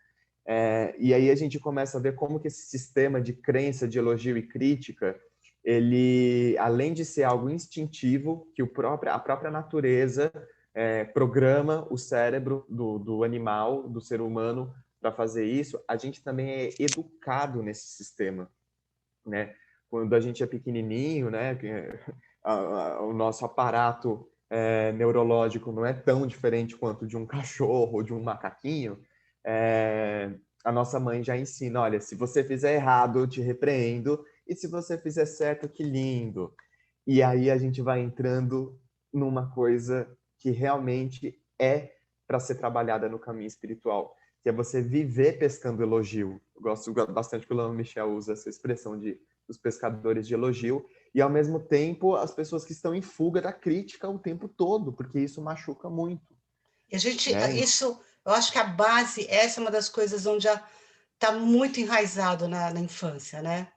S2: E aí a gente começa a ver como que esse sistema de crença, de elogio e crítica, ele, além de ser algo instintivo, que a própria natureza programa o cérebro do animal, do ser humano, para fazer isso, a gente também é educado nesse sistema, né? Quando a gente é pequenininho, né? O nosso aparato neurológico não é tão diferente quanto de um cachorro ou de um macaquinho. A nossa mãe já ensina, olha, se você fizer errado, eu te repreendo E se você fizer certo, que lindo. E aí a gente vai entrando numa coisa que realmente é para ser trabalhada no caminho espiritual, que é você viver pescando elogio. Eu gosto bastante que o Leon Michel usa essa expressão de os pescadores de elogio, e ao mesmo tempo as pessoas que estão em fuga da crítica o tempo todo, porque isso machuca muito,
S1: E a gente,
S2: né?
S1: isso, eu acho que a base, essa é uma das coisas onde está muito enraizado na infância, né?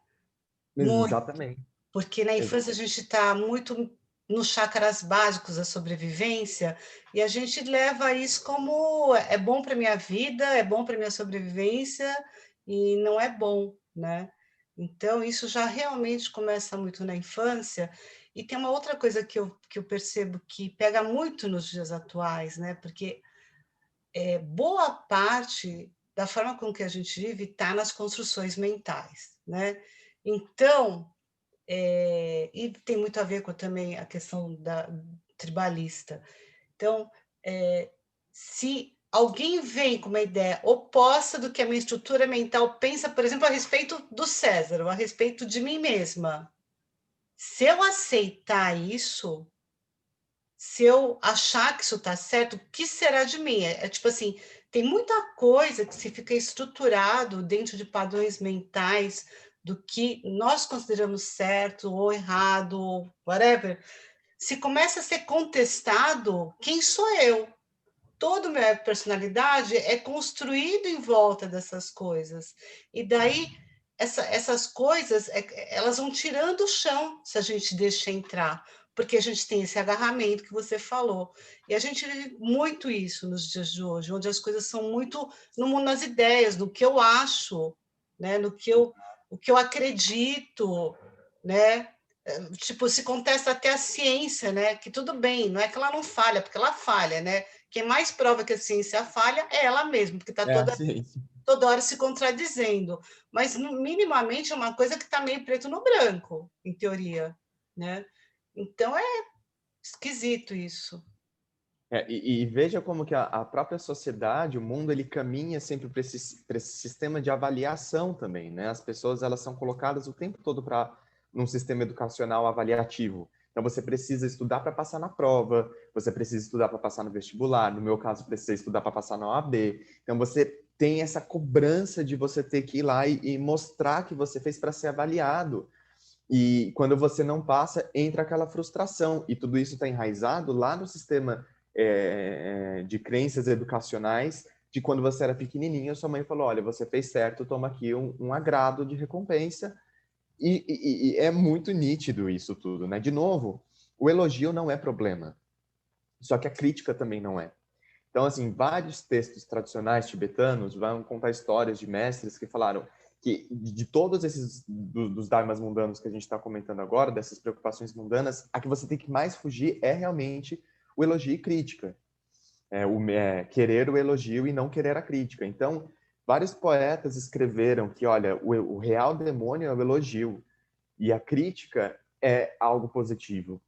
S1: Muito,
S2: Exatamente,
S1: porque na infância a
S2: exatamente.
S1: gente está muito nos chakras básicos da sobrevivência e a gente leva isso como é bom para minha vida, é bom para minha sobrevivência e não é bom, né? Então isso já realmente começa muito na infância. E tem uma outra coisa que eu percebo que pega muito nos dias atuais, né? Porque boa parte da forma com que a gente vive está nas construções mentais, né? Então, e tem muito a ver com também a questão da tribalista. Então, se alguém vem com uma ideia oposta do que a minha estrutura mental pensa, por exemplo, a respeito do César, ou a respeito de mim mesma, se eu aceitar isso, se eu achar que isso está certo, o que será de mim? Tipo assim, tem muita coisa que se fica estruturado dentro de padrões mentais do que nós consideramos certo ou errado, ou whatever. Se começa a ser contestado, quem sou eu? Toda a minha personalidade é construído em volta dessas coisas. E daí essas coisas, elas vão tirando o chão se a gente deixa entrar, porque a gente tem esse agarramento que você falou. E a gente vive muito isso nos dias de hoje, onde as coisas são muito no mundo das ideias, no que eu acho, né? O que eu acredito, né? Tipo, se contesta até a ciência, né? Que tudo bem, não é que ela não falha, porque ela falha, né? Quem mais prova que a ciência falha é ela mesma, porque está
S2: É assim.
S1: toda hora se contradizendo. Mas, minimamente, é uma coisa que está meio preto no branco, em teoria, né? Então, é esquisito isso.
S2: E veja como que a própria sociedade, o mundo, ele caminha sempre para esse sistema de avaliação também, né? As pessoas, elas são colocadas o tempo todo para num sistema educacional avaliativo. Então, você precisa estudar para passar na prova, você precisa estudar para passar no vestibular, no meu caso, precisa estudar para passar na OAB. Então, você tem essa cobrança de você ter que ir lá e mostrar que você fez para ser avaliado. E quando você não passa, entra aquela frustração. E tudo isso está enraizado lá no sistema de crenças educacionais de quando você era pequenininho, sua mãe falou, olha, você fez certo, toma aqui um agrado de recompensa. E é muito nítido isso tudo, né? De novo, o elogio não é problema, só que a crítica também não é. Então, assim, vários textos tradicionais tibetanos vão contar histórias de mestres que falaram que de todos esses dos dharmas mundanos que a gente está comentando agora, dessas preocupações mundanas, a que você tem que mais fugir é realmente o elogio e crítica. Querer o elogio e não querer a crítica. Então, vários poetas escreveram que, olha, o real demônio é o elogio e a crítica é algo positivo.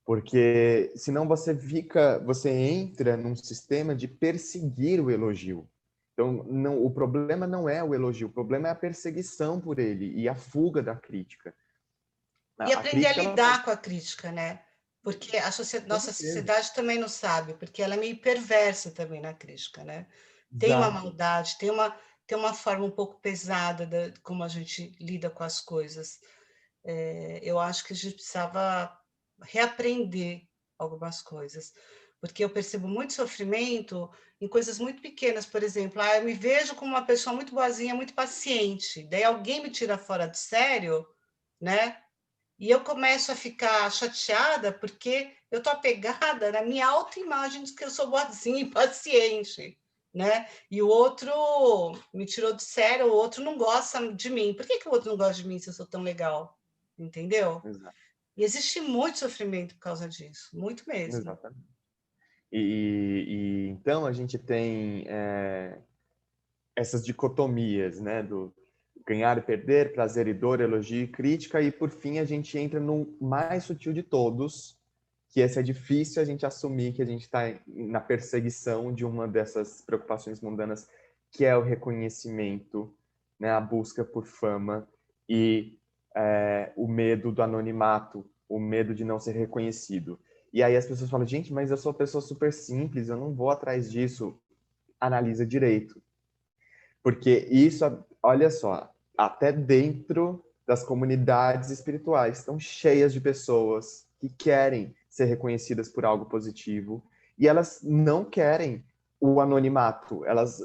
S2: Porque senão você entra num sistema de perseguir o elogio. Então, não, o problema não é o elogio, o problema é a perseguição por ele e a fuga da crítica.
S1: E
S2: A
S1: aprender a
S2: crítica, ela pode,
S1: lidar com a crítica, né? Porque
S2: com
S1: nossa
S2: certeza.
S1: sociedade também não sabe, porque ela é meio perversa também na crítica, né? Tem uma
S2: Exato.
S1: maldade, tem uma forma um pouco pesada de como a gente lida com as coisas. Eu acho que a gente precisava reaprender algumas coisas, porque eu percebo muito sofrimento em coisas muito pequenas, por exemplo, eu me vejo como uma pessoa muito boazinha, muito paciente, daí alguém me tira fora de sério, né? E eu começo a ficar chateada porque eu estou apegada na minha autoimagem de que eu sou boazinha e paciente, né? E o outro me tirou do sério, o outro não gosta de mim. Por que o outro não gosta de mim se eu sou tão legal? Entendeu?
S2: Exato.
S1: E existe muito sofrimento por causa disso, muito mesmo.
S2: Exatamente. Então a gente tem essas dicotomias, né, do ganhar e perder, prazer e dor, elogio e crítica, e por fim a gente entra no mais sutil de todos, que esse é difícil a gente assumir que a gente está na perseguição de uma dessas preocupações mundanas, que é o reconhecimento, né, a busca por fama e o medo do anonimato, o medo de não ser reconhecido. E aí as pessoas falam, gente, mas eu sou uma pessoa super simples, eu não vou atrás disso. Analisa direito. Porque isso, olha só, até dentro das comunidades espirituais estão cheias de pessoas que querem ser reconhecidas por algo positivo e elas não querem o anonimato. Elas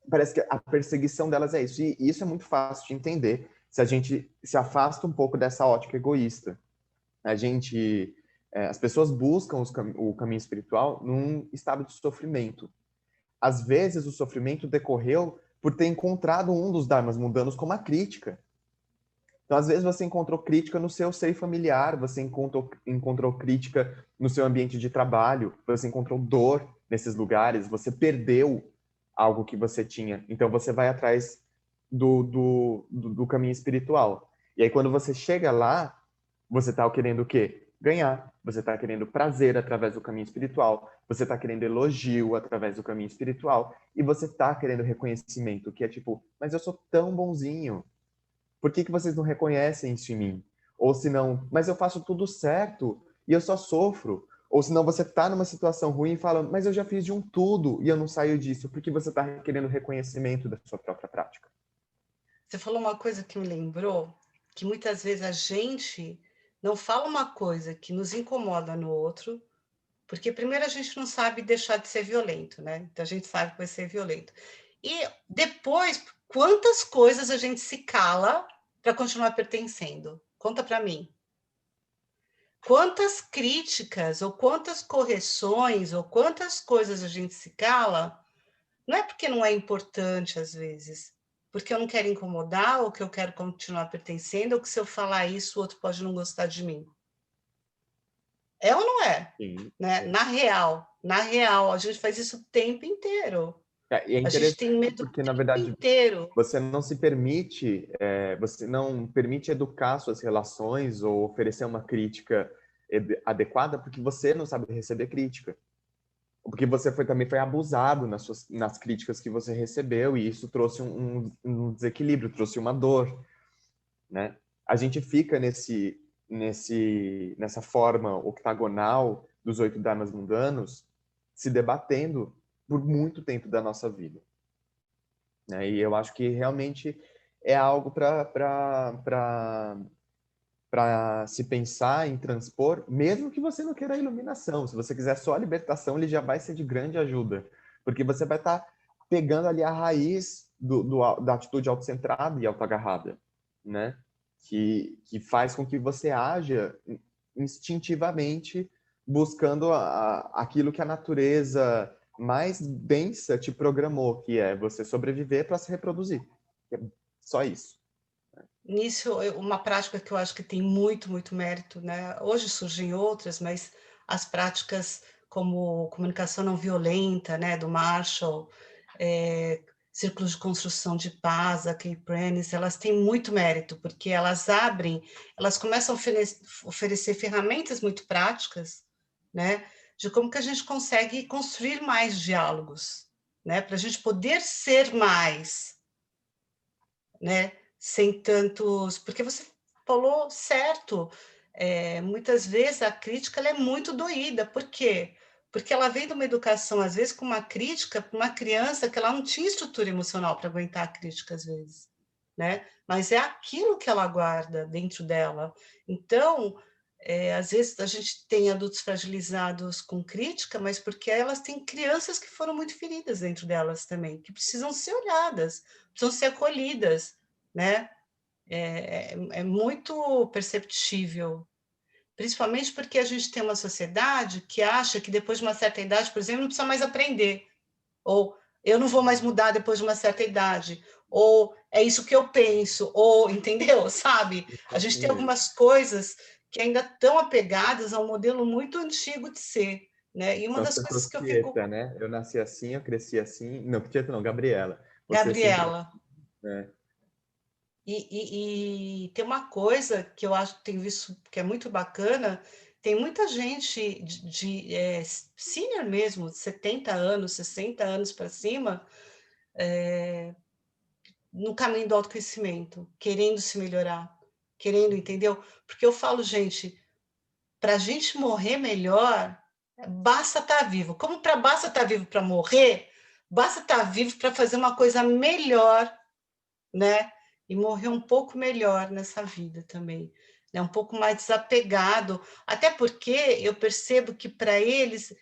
S2: parece que a perseguição delas é isso. E isso é muito fácil de entender se a gente se afasta um pouco dessa ótica egoísta. A gente, as pessoas buscam o caminho espiritual num estado de sofrimento. Às vezes o sofrimento decorreu por ter encontrado um dos dharmas mundanos como a crítica. Então, às vezes você encontrou crítica no seu seio familiar, você encontrou crítica no seu ambiente de trabalho, você encontrou dor nesses lugares, você perdeu algo que você tinha. Então, você vai atrás do caminho espiritual. E aí, quando você chega lá, você está querendo o quê? Ganhar. Você está querendo prazer através do caminho espiritual. Você está querendo elogio através do caminho espiritual. E você está querendo reconhecimento, que é tipo, mas eu sou tão bonzinho. Por que vocês não reconhecem isso em mim? Ou se não, mas eu faço tudo certo e eu só sofro. Ou se não, você está numa situação ruim e fala, mas eu já fiz de um tudo e eu não saio disso. Porque você está querendo reconhecimento da sua própria prática.
S1: Você falou uma coisa que me lembrou, que muitas vezes a gente não fala uma coisa que nos incomoda no outro, porque primeiro a gente não sabe deixar de ser violento, né? Então a gente sabe que vai ser violento. E depois, quantas coisas a gente se cala para continuar pertencendo? Conta para mim. Quantas críticas, ou quantas correções, ou quantas coisas a gente se cala, não é porque não é importante às vezes, porque eu não quero incomodar, ou que eu quero continuar pertencendo, ou que se eu falar isso, o outro pode não gostar de mim. É ou não é?
S2: Sim.
S1: Né? Na real, a gente faz isso o tempo inteiro.
S2: E é
S1: A gente
S2: interessante
S1: tem medo o
S2: porque, na
S1: tempo
S2: verdade,
S1: inteiro.
S2: você não se permite, você não permite educar suas relações ou oferecer uma crítica adequada porque você não sabe receber crítica. Porque você também foi abusado nas críticas que você recebeu e isso trouxe um desequilíbrio, trouxe uma dor, né? A gente fica nessa forma octagonal dos 8 dharmas mundanos se debatendo por muito tempo da nossa vida, né? E eu acho que realmente é algo para se pensar em transpor, mesmo que você não queira a iluminação. Se você quiser só a libertação, ele já vai ser de grande ajuda, porque você vai estar pegando ali a raiz da atitude autocentrada e autoagarrada, né? Que faz com que você haja instintivamente buscando aquilo que a natureza mais densa te programou, que é você sobreviver para se reproduzir. É só isso.
S1: Nisso, uma prática que eu acho que tem muito, muito mérito, né? Hoje surgem outras, mas as práticas como comunicação não violenta, né, do Marshall, círculos de construção de paz, a Kay Prentice, elas têm muito mérito, porque elas começam a oferecer ferramentas muito práticas, né, de como que a gente consegue construir mais diálogos, né, para a gente poder ser mais, né? Sem tantos. Porque você falou certo, muitas vezes a crítica ela é muito doída. Por quê? Porque ela vem de uma educação, às vezes, com uma crítica para uma criança que ela não tinha estrutura emocional para aguentar a crítica, às vezes. Né? Mas é aquilo que ela guarda dentro dela. Então, às vezes a gente tem adultos fragilizados com crítica, mas porque elas têm crianças que foram muito feridas dentro delas também, que precisam ser olhadas, precisam ser acolhidas, né? É muito perceptível, principalmente porque a gente tem uma sociedade que acha que depois de uma certa idade, por exemplo, não precisa mais aprender, ou eu não vou mais mudar depois de uma certa idade, ou é isso que eu penso, ou entendeu? Sabe? A gente tem
S2: Exatamente.
S1: algumas coisas que ainda estão apegadas a um modelo muito antigo de ser, né? E uma
S2: São as
S1: das coisas
S2: pessoas
S1: que eu fico,
S2: Pieta, né? Eu nasci assim, eu cresci assim. Não, Pieta não, Gabriela. Você sempre,
S1: Gabriela,
S2: né?
S1: e tem uma coisa que eu acho que tenho visto que é muito bacana, tem muita gente senior mesmo, 70 anos, 60 anos para cima, no caminho do autoconhecimento, querendo se melhorar. querendo, entendeu? Porque eu falo, gente, para a gente morrer melhor, basta estar vivo. Como para basta estar vivo para morrer, basta estar vivo para fazer uma coisa melhor, né? E morrer um pouco melhor nessa vida também, né? Um pouco mais desapegado, até porque eu percebo que para eles,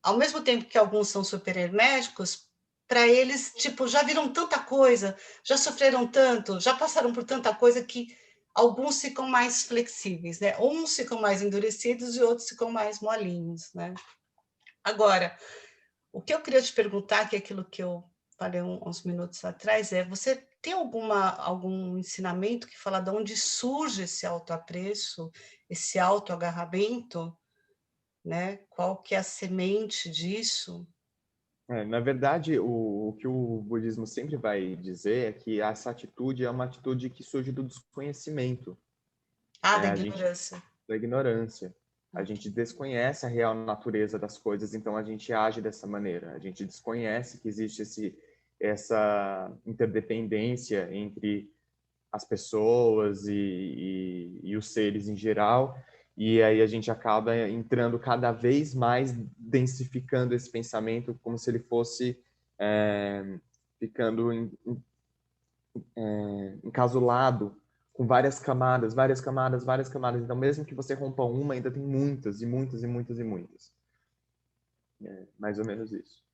S1: ao mesmo tempo que alguns são super herméticos, para eles, tipo, já viram tanta coisa, já sofreram tanto, já passaram por tanta coisa que alguns ficam mais flexíveis, né? Uns ficam mais endurecidos e outros ficam mais molinhos, né? Agora, o que eu queria te perguntar, que é aquilo que eu falei uns minutos atrás, é: você tem algum ensinamento que fala de onde surge esse autoapreço, esse autoagarramento, né? Qual que é a semente disso?
S2: Na verdade, o que o budismo sempre vai dizer é que essa atitude é uma atitude que surge do desconhecimento,
S1: Ah,
S2: né?
S1: da ignorância.
S2: Da ignorância. A gente desconhece a real natureza das coisas, então a gente age dessa maneira. A gente desconhece que existe essa interdependência entre as pessoas e os seres em geral, e aí a gente acaba entrando cada vez mais, densificando esse pensamento como se ele fosse ficando encasulado com várias camadas, várias camadas, várias camadas. Então, mesmo que você rompa uma, ainda tem muitas e muitas e muitas e muitas. É mais ou menos isso.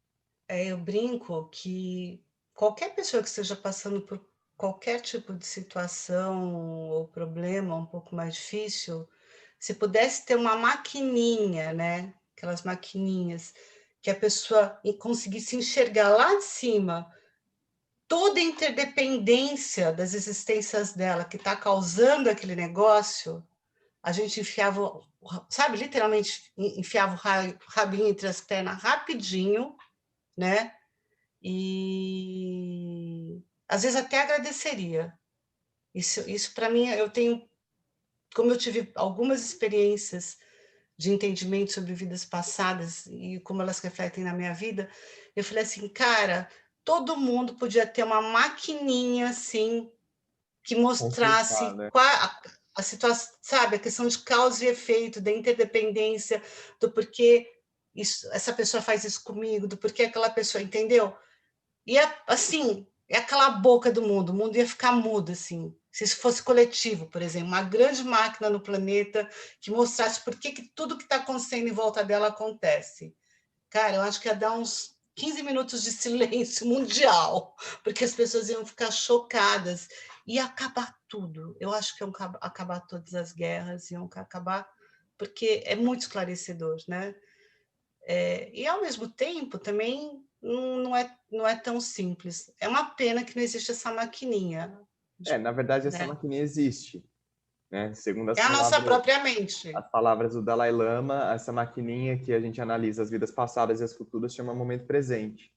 S1: Eu brinco que qualquer pessoa que esteja passando por qualquer tipo de situação ou problema um pouco mais difícil, se pudesse ter uma maquininha, né? Aquelas maquininhas que a pessoa conseguisse enxergar lá de cima toda a interdependência das existências dela que está causando aquele negócio, a gente enfiava, sabe, literalmente enfiava o rabinho entre as pernas rapidinho, né? E às vezes até agradeceria. Isso para mim, eu tenho, como eu tive algumas experiências de entendimento sobre vidas passadas e como elas refletem na minha vida, eu falei assim, cara, todo mundo podia ter uma maquininha assim que
S2: Consultar,
S1: mostrasse
S2: né?
S1: qual a situação, sabe, a questão de causa e efeito, da interdependência, do porquê essa pessoa faz isso comigo, do porquê aquela pessoa, entendeu? E assim, é aquela boca do mundo, o mundo ia ficar mudo, assim. Se isso fosse coletivo, por exemplo, uma grande máquina no planeta que mostrasse por que tudo que está acontecendo em volta dela acontece. Cara, eu acho que ia dar uns 15 minutos de silêncio mundial, porque as pessoas iam ficar chocadas. Ia acabar tudo. Eu acho que iam acabar todas as guerras, iam acabar, porque é muito esclarecedor, né? E, ao mesmo tempo, também não é tão simples. É uma pena que não existe essa maquininha,
S2: Na verdade, essa
S1: né?
S2: maquininha existe, né? Segundo
S1: É a nossa própria mente.
S2: as palavras do Dalai Lama, essa maquininha que a gente analisa as vidas passadas e as futuras chama momento presente,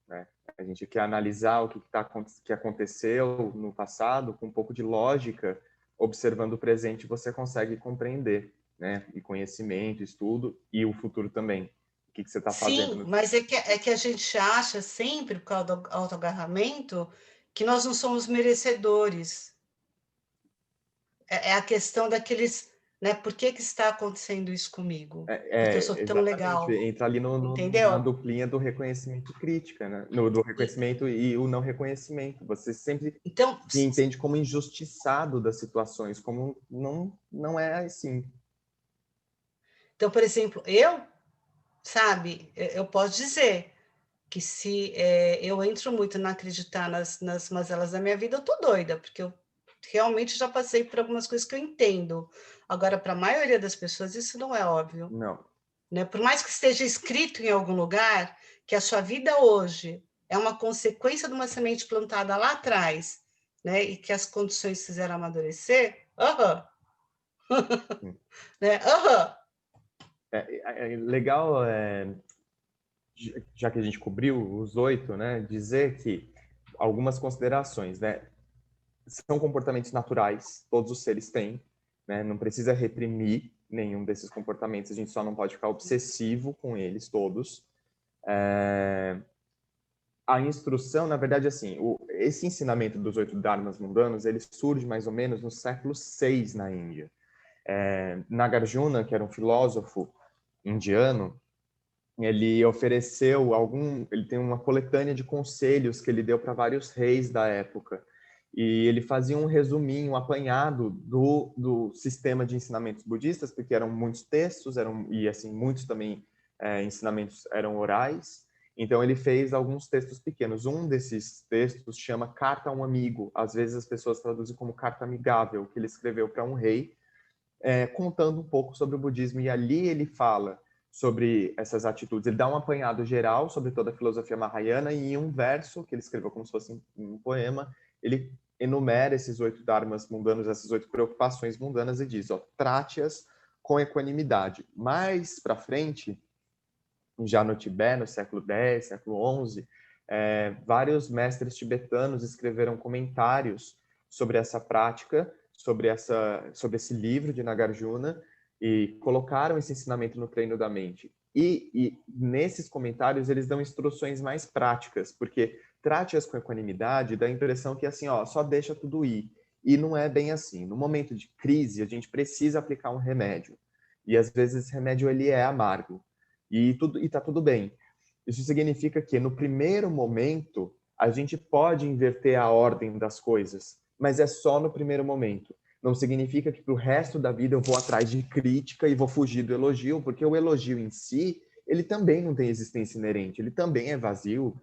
S2: né? A gente quer analisar que aconteceu no passado com um pouco de lógica, observando o presente, você consegue compreender, né? E conhecimento, estudo e o futuro também. O que você está fazendo
S1: Sim,
S2: no
S1: mas é que a gente acha sempre, por causa do autoagarramento, que nós não somos merecedores. É a questão daqueles, né? Por que está acontecendo isso comigo? Porque eu sou tão
S2: exatamente.
S1: legal,
S2: Entra ali na
S1: entendeu?
S2: duplinha do reconhecimento crítica, né? Do
S1: E,
S2: reconhecimento e o não reconhecimento. Você sempre
S1: então,
S2: se entende como injustiçado das situações, como não é assim.
S1: por exemplo, sabe, eu posso dizer que se eu entro muito na acreditar nas mazelas da minha vida, eu tô doida, porque eu realmente já passei por algumas coisas que eu entendo. Agora, para a maioria das pessoas, isso não é óbvio,
S2: Não.
S1: né? Por mais que esteja escrito em algum lugar que a sua vida hoje é uma consequência de uma semente plantada lá atrás, né? E que as condições fizeram amadurecer, né?
S2: Legal, já que a gente cobriu os 8, né? Dizer que algumas considerações, né? São comportamentos naturais, todos os seres têm, né? Não precisa reprimir nenhum desses comportamentos, a gente só não pode ficar obsessivo com eles todos. a instrução, na verdade, assim, esse ensinamento dos 8 dharmas mundanos, ele surge mais ou menos no século VI na Índia. Nagarjuna, que era um filósofo indiano, ele ofereceu ele tem uma coletânea de conselhos que ele deu para vários reis da época. E ele fazia um resuminho, um apanhado do sistema de ensinamentos budistas, porque eram muitos textos, e assim, muitos também ensinamentos eram orais. Então ele fez alguns textos pequenos. Um desses textos chama Carta a um Amigo. Às vezes as pessoas traduzem como Carta Amigável, que ele escreveu para um rei, contando um pouco sobre o budismo. E ali ele fala sobre essas atitudes. Ele dá um apanhado geral sobre toda a filosofia Mahayana, e em um verso, que ele escreveu como se fosse um poema, ele enumera esses 8 dharmas mundanos, essas 8 preocupações mundanas, e diz, trate-as com equanimidade. Mais para frente, já no Tibete, no século X, século XI, vários mestres tibetanos escreveram comentários sobre essa prática, sobre esse livro de Nagarjuna, e colocaram esse ensinamento no treino da mente. E nesses comentários eles dão instruções mais práticas, porque trate-as com equanimidade dá a impressão que assim, só deixa tudo ir. E não é bem assim. No momento de crise, a gente precisa aplicar um remédio. E às vezes esse remédio ele é amargo. E tá tudo bem. Isso significa que no primeiro momento a gente pode inverter a ordem das coisas, mas é só no primeiro momento. Não significa que para o resto da vida eu vou atrás de crítica e vou fugir do elogio, porque o elogio em si, ele também não tem existência inerente, ele também é vazio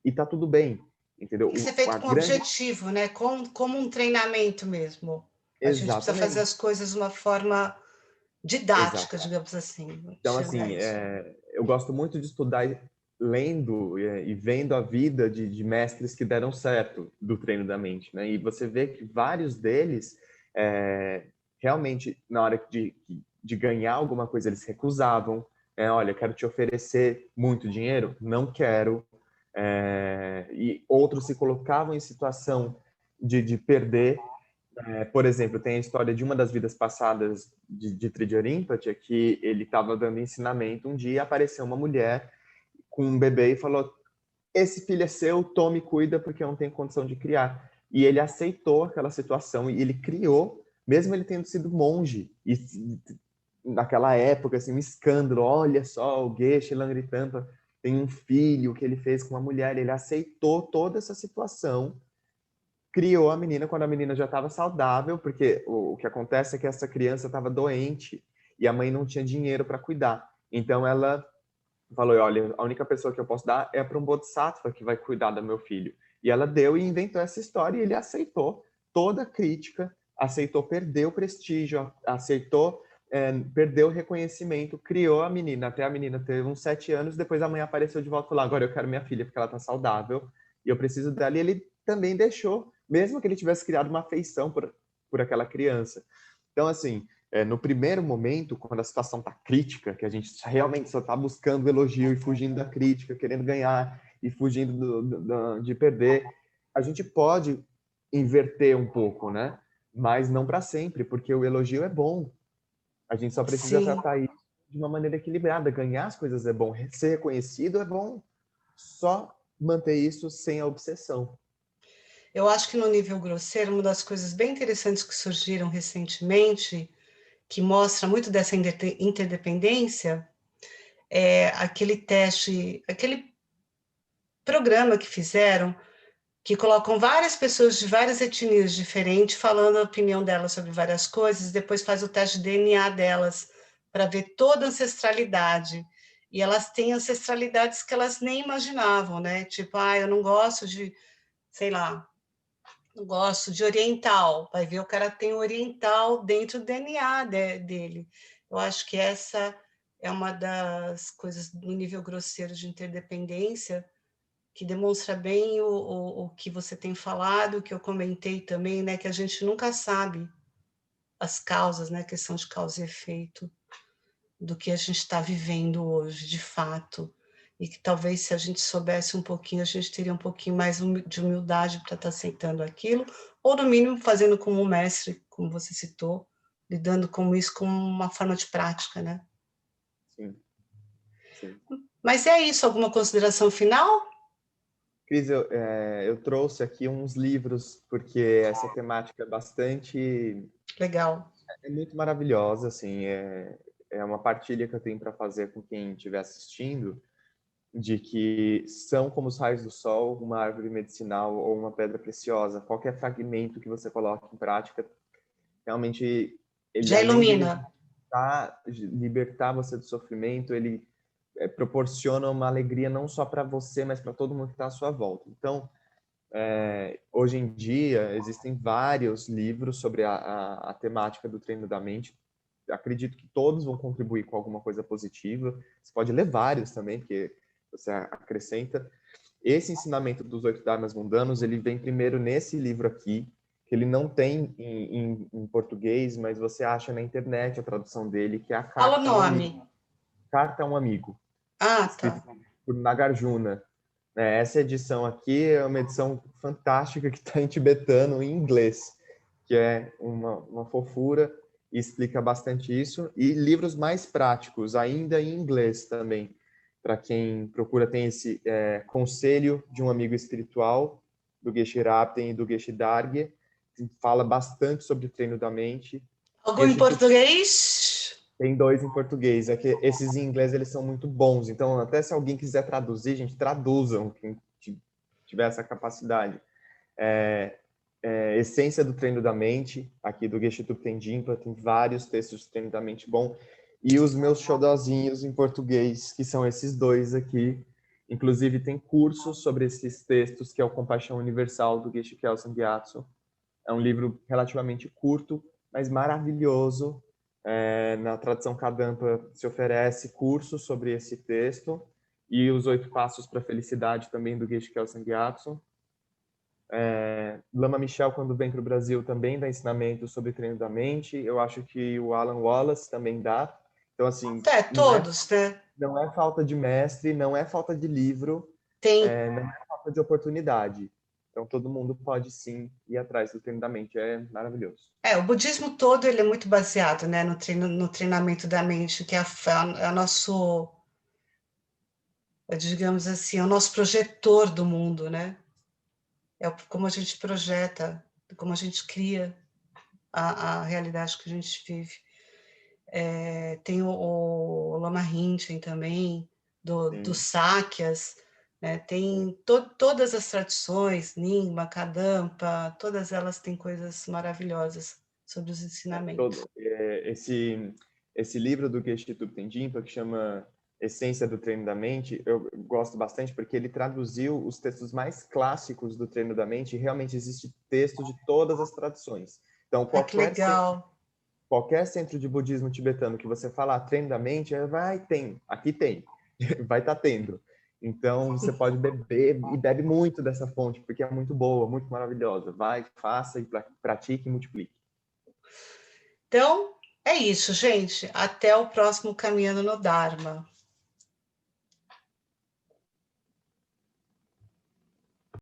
S2: e tá tudo bem, entendeu?
S1: Tem que ser feito com objetivo, né? Como um treinamento mesmo. A gente precisa fazer
S2: Exatamente.
S1: as coisas de uma forma didática,
S2: Exato.
S1: digamos assim.
S2: Então, assim, eu gosto muito de estudar lendo e vendo a vida de mestres que deram certo do treino da mente, né? E você vê que vários deles, realmente, na hora de ganhar alguma coisa, eles recusavam. Olha, quero te oferecer muito dinheiro? Não quero. E outros se colocavam em situação de perder. Por exemplo, tem a história de uma das vidas passadas de Tridia Rinpoche, que ele estava dando ensinamento um dia e apareceu uma mulher com um bebê e falou: esse filho é seu, tome, cuida, porque eu não tenho condição de criar. E ele aceitou aquela situação e ele criou, mesmo ele tendo sido monge. E naquela época, assim, um escândalo: olha só, o Geshe Langritampa tem um filho que ele fez com uma mulher. Ele aceitou toda essa situação, criou a menina quando a menina já estava saudável, porque o que acontece é que essa criança estava doente e a mãe não tinha dinheiro para cuidar. Então ela falou: olha, a única pessoa que eu posso dar é para um bodhisattva que vai cuidar do meu filho. E ela deu e inventou essa história, e ele aceitou toda a crítica, aceitou perder o prestígio, aceitou perder o reconhecimento, criou a menina, até a menina ter uns 7 anos, depois a mãe apareceu de volta e falou: agora eu quero minha filha porque ela está saudável e eu preciso dela. E ele também deixou, mesmo que ele tivesse criado uma afeição por aquela criança. Então, assim, no primeiro momento, quando a situação está crítica, que a gente realmente só está buscando elogio e fugindo da crítica, querendo ganhar e fugindo de perder, a gente pode inverter um pouco, né? Mas não para sempre, porque o elogio é bom. A gente só precisa
S1: Sim.
S2: tratar isso de uma maneira equilibrada. Ganhar as coisas é bom, ser reconhecido é bom. Só manter isso sem a obsessão.
S1: Eu acho que no nível grosseiro, uma das coisas bem interessantes que surgiram recentemente, que mostra muito dessa interdependência, é aquele teste, aquele programa que fizeram, que colocam várias pessoas de várias etnias diferentes falando a opinião delas sobre várias coisas, depois faz o teste de DNA delas para ver toda a ancestralidade. E elas têm ancestralidades que elas nem imaginavam, né? Tipo, eu não gosto de, sei lá, não gosto de oriental. Vai ver, o cara tem oriental dentro do DNA dele. Eu acho que essa é uma das coisas do nível grosseiro de interdependência, que demonstra bem o que você tem falado, o que eu comentei também, né? Que a gente nunca sabe as causas, né? Questão de causa e efeito do que a gente está vivendo hoje, de fato. E que talvez, se a gente soubesse um pouquinho, a gente teria um pouquinho mais de humildade para estar aceitando aquilo, ou, no mínimo, fazendo como um mestre, como você citou, lidando com isso como uma forma de prática, né?
S2: Sim, sim.
S1: Mas é isso, alguma consideração final?
S2: Cris, eu trouxe aqui uns livros, porque essa temática
S1: Legal.
S2: é muito maravilhosa, assim, é uma partilha que eu tenho para fazer com quem estiver assistindo, de que são como os raios do sol, uma árvore medicinal ou uma pedra preciosa. Qualquer fragmento que você coloque em prática, realmente, ele
S1: Já
S2: além de
S1: ilumina.
S2: libertar você do sofrimento, ele proporciona uma alegria não só para você, mas para todo mundo que está à sua volta. Então, hoje em dia, existem vários livros sobre a temática do treino da mente. Acredito que todos vão contribuir com alguma coisa positiva. Você pode ler vários também, porque você acrescenta. Esse ensinamento dos 8 Dharmas mundanos, ele vem primeiro nesse livro aqui, que ele não tem em português, mas você acha na internet a tradução dele, que é a
S1: Fala o
S2: Carta a um Amigo.
S1: nome.
S2: Carta a um Amigo,
S1: Ah,
S2: escrito
S1: tá.
S2: por Nagarjuna. Essa edição aqui é uma edição fantástica que está em tibetano e em inglês, que é uma fofura e explica bastante isso. E livros mais práticos, ainda em inglês também, para quem procura, tem esse Conselho de um Amigo Espiritual, do Geshe Rabten e do Geshe Darge, que fala bastante sobre o treino da mente.
S1: Algum em
S2: Geshe
S1: português?
S2: tem 2 em português, é que esses em inglês eles são muito bons, então até se alguém quiser traduzir, gente, traduzam, quem tiver essa capacidade. Essência do Treino da Mente, aqui do Geshe Thupten Jinpa, tem vários textos de treino da mente bom, e os meus xodozinhos em português, que são esses 2 aqui, inclusive tem cursos sobre esses textos, que é o Compaixão Universal, do Geshe Kelsang Gyatso. É um livro relativamente curto, mas maravilhoso. Na tradução Kadampa se oferece cursos sobre esse texto e os 8 Passos para a Felicidade também do Geshe Kelsang Gyatso. Lama Michel, quando vem para o Brasil, também dá ensinamento sobre treino da mente. Eu acho que o Alan Wallace também dá. Então, assim,
S1: Todos, né?
S2: não é falta de mestre, não é falta de livro,
S1: Tem.
S2: não é falta de oportunidade. Então, todo mundo pode, sim, ir atrás do treino da mente. É maravilhoso.
S1: O budismo todo ele é muito baseado, né, no treinamento da mente, que é o nosso, digamos assim, é o nosso projetor do mundo, né? Como a gente projeta, como a gente cria a realidade que a gente vive. Tem o Lama Rinchen também, dos
S2: Sim,
S1: Sákyas, né?
S2: sim.
S1: Tem todas as tradições, Nyingma, Kadampa, todas elas têm coisas maravilhosas sobre os ensinamentos.
S2: Esse livro do Geshe Thupten Jinpa, que chama Essência do Treino da Mente, eu gosto bastante porque ele traduziu os textos mais clássicos do treino da mente, e realmente existe texto de todas as tradições. Então,
S1: Ai, que legal.
S2: qualquer centro de budismo tibetano que você falar treino da mente, aqui tem, vai estar tendo. Então, você pode beber e bebe muito dessa fonte, porque é muito boa, muito maravilhosa. Vai, faça e pratique e multiplique.
S1: Então, é isso, gente. Até o próximo Caminhando no Dharma.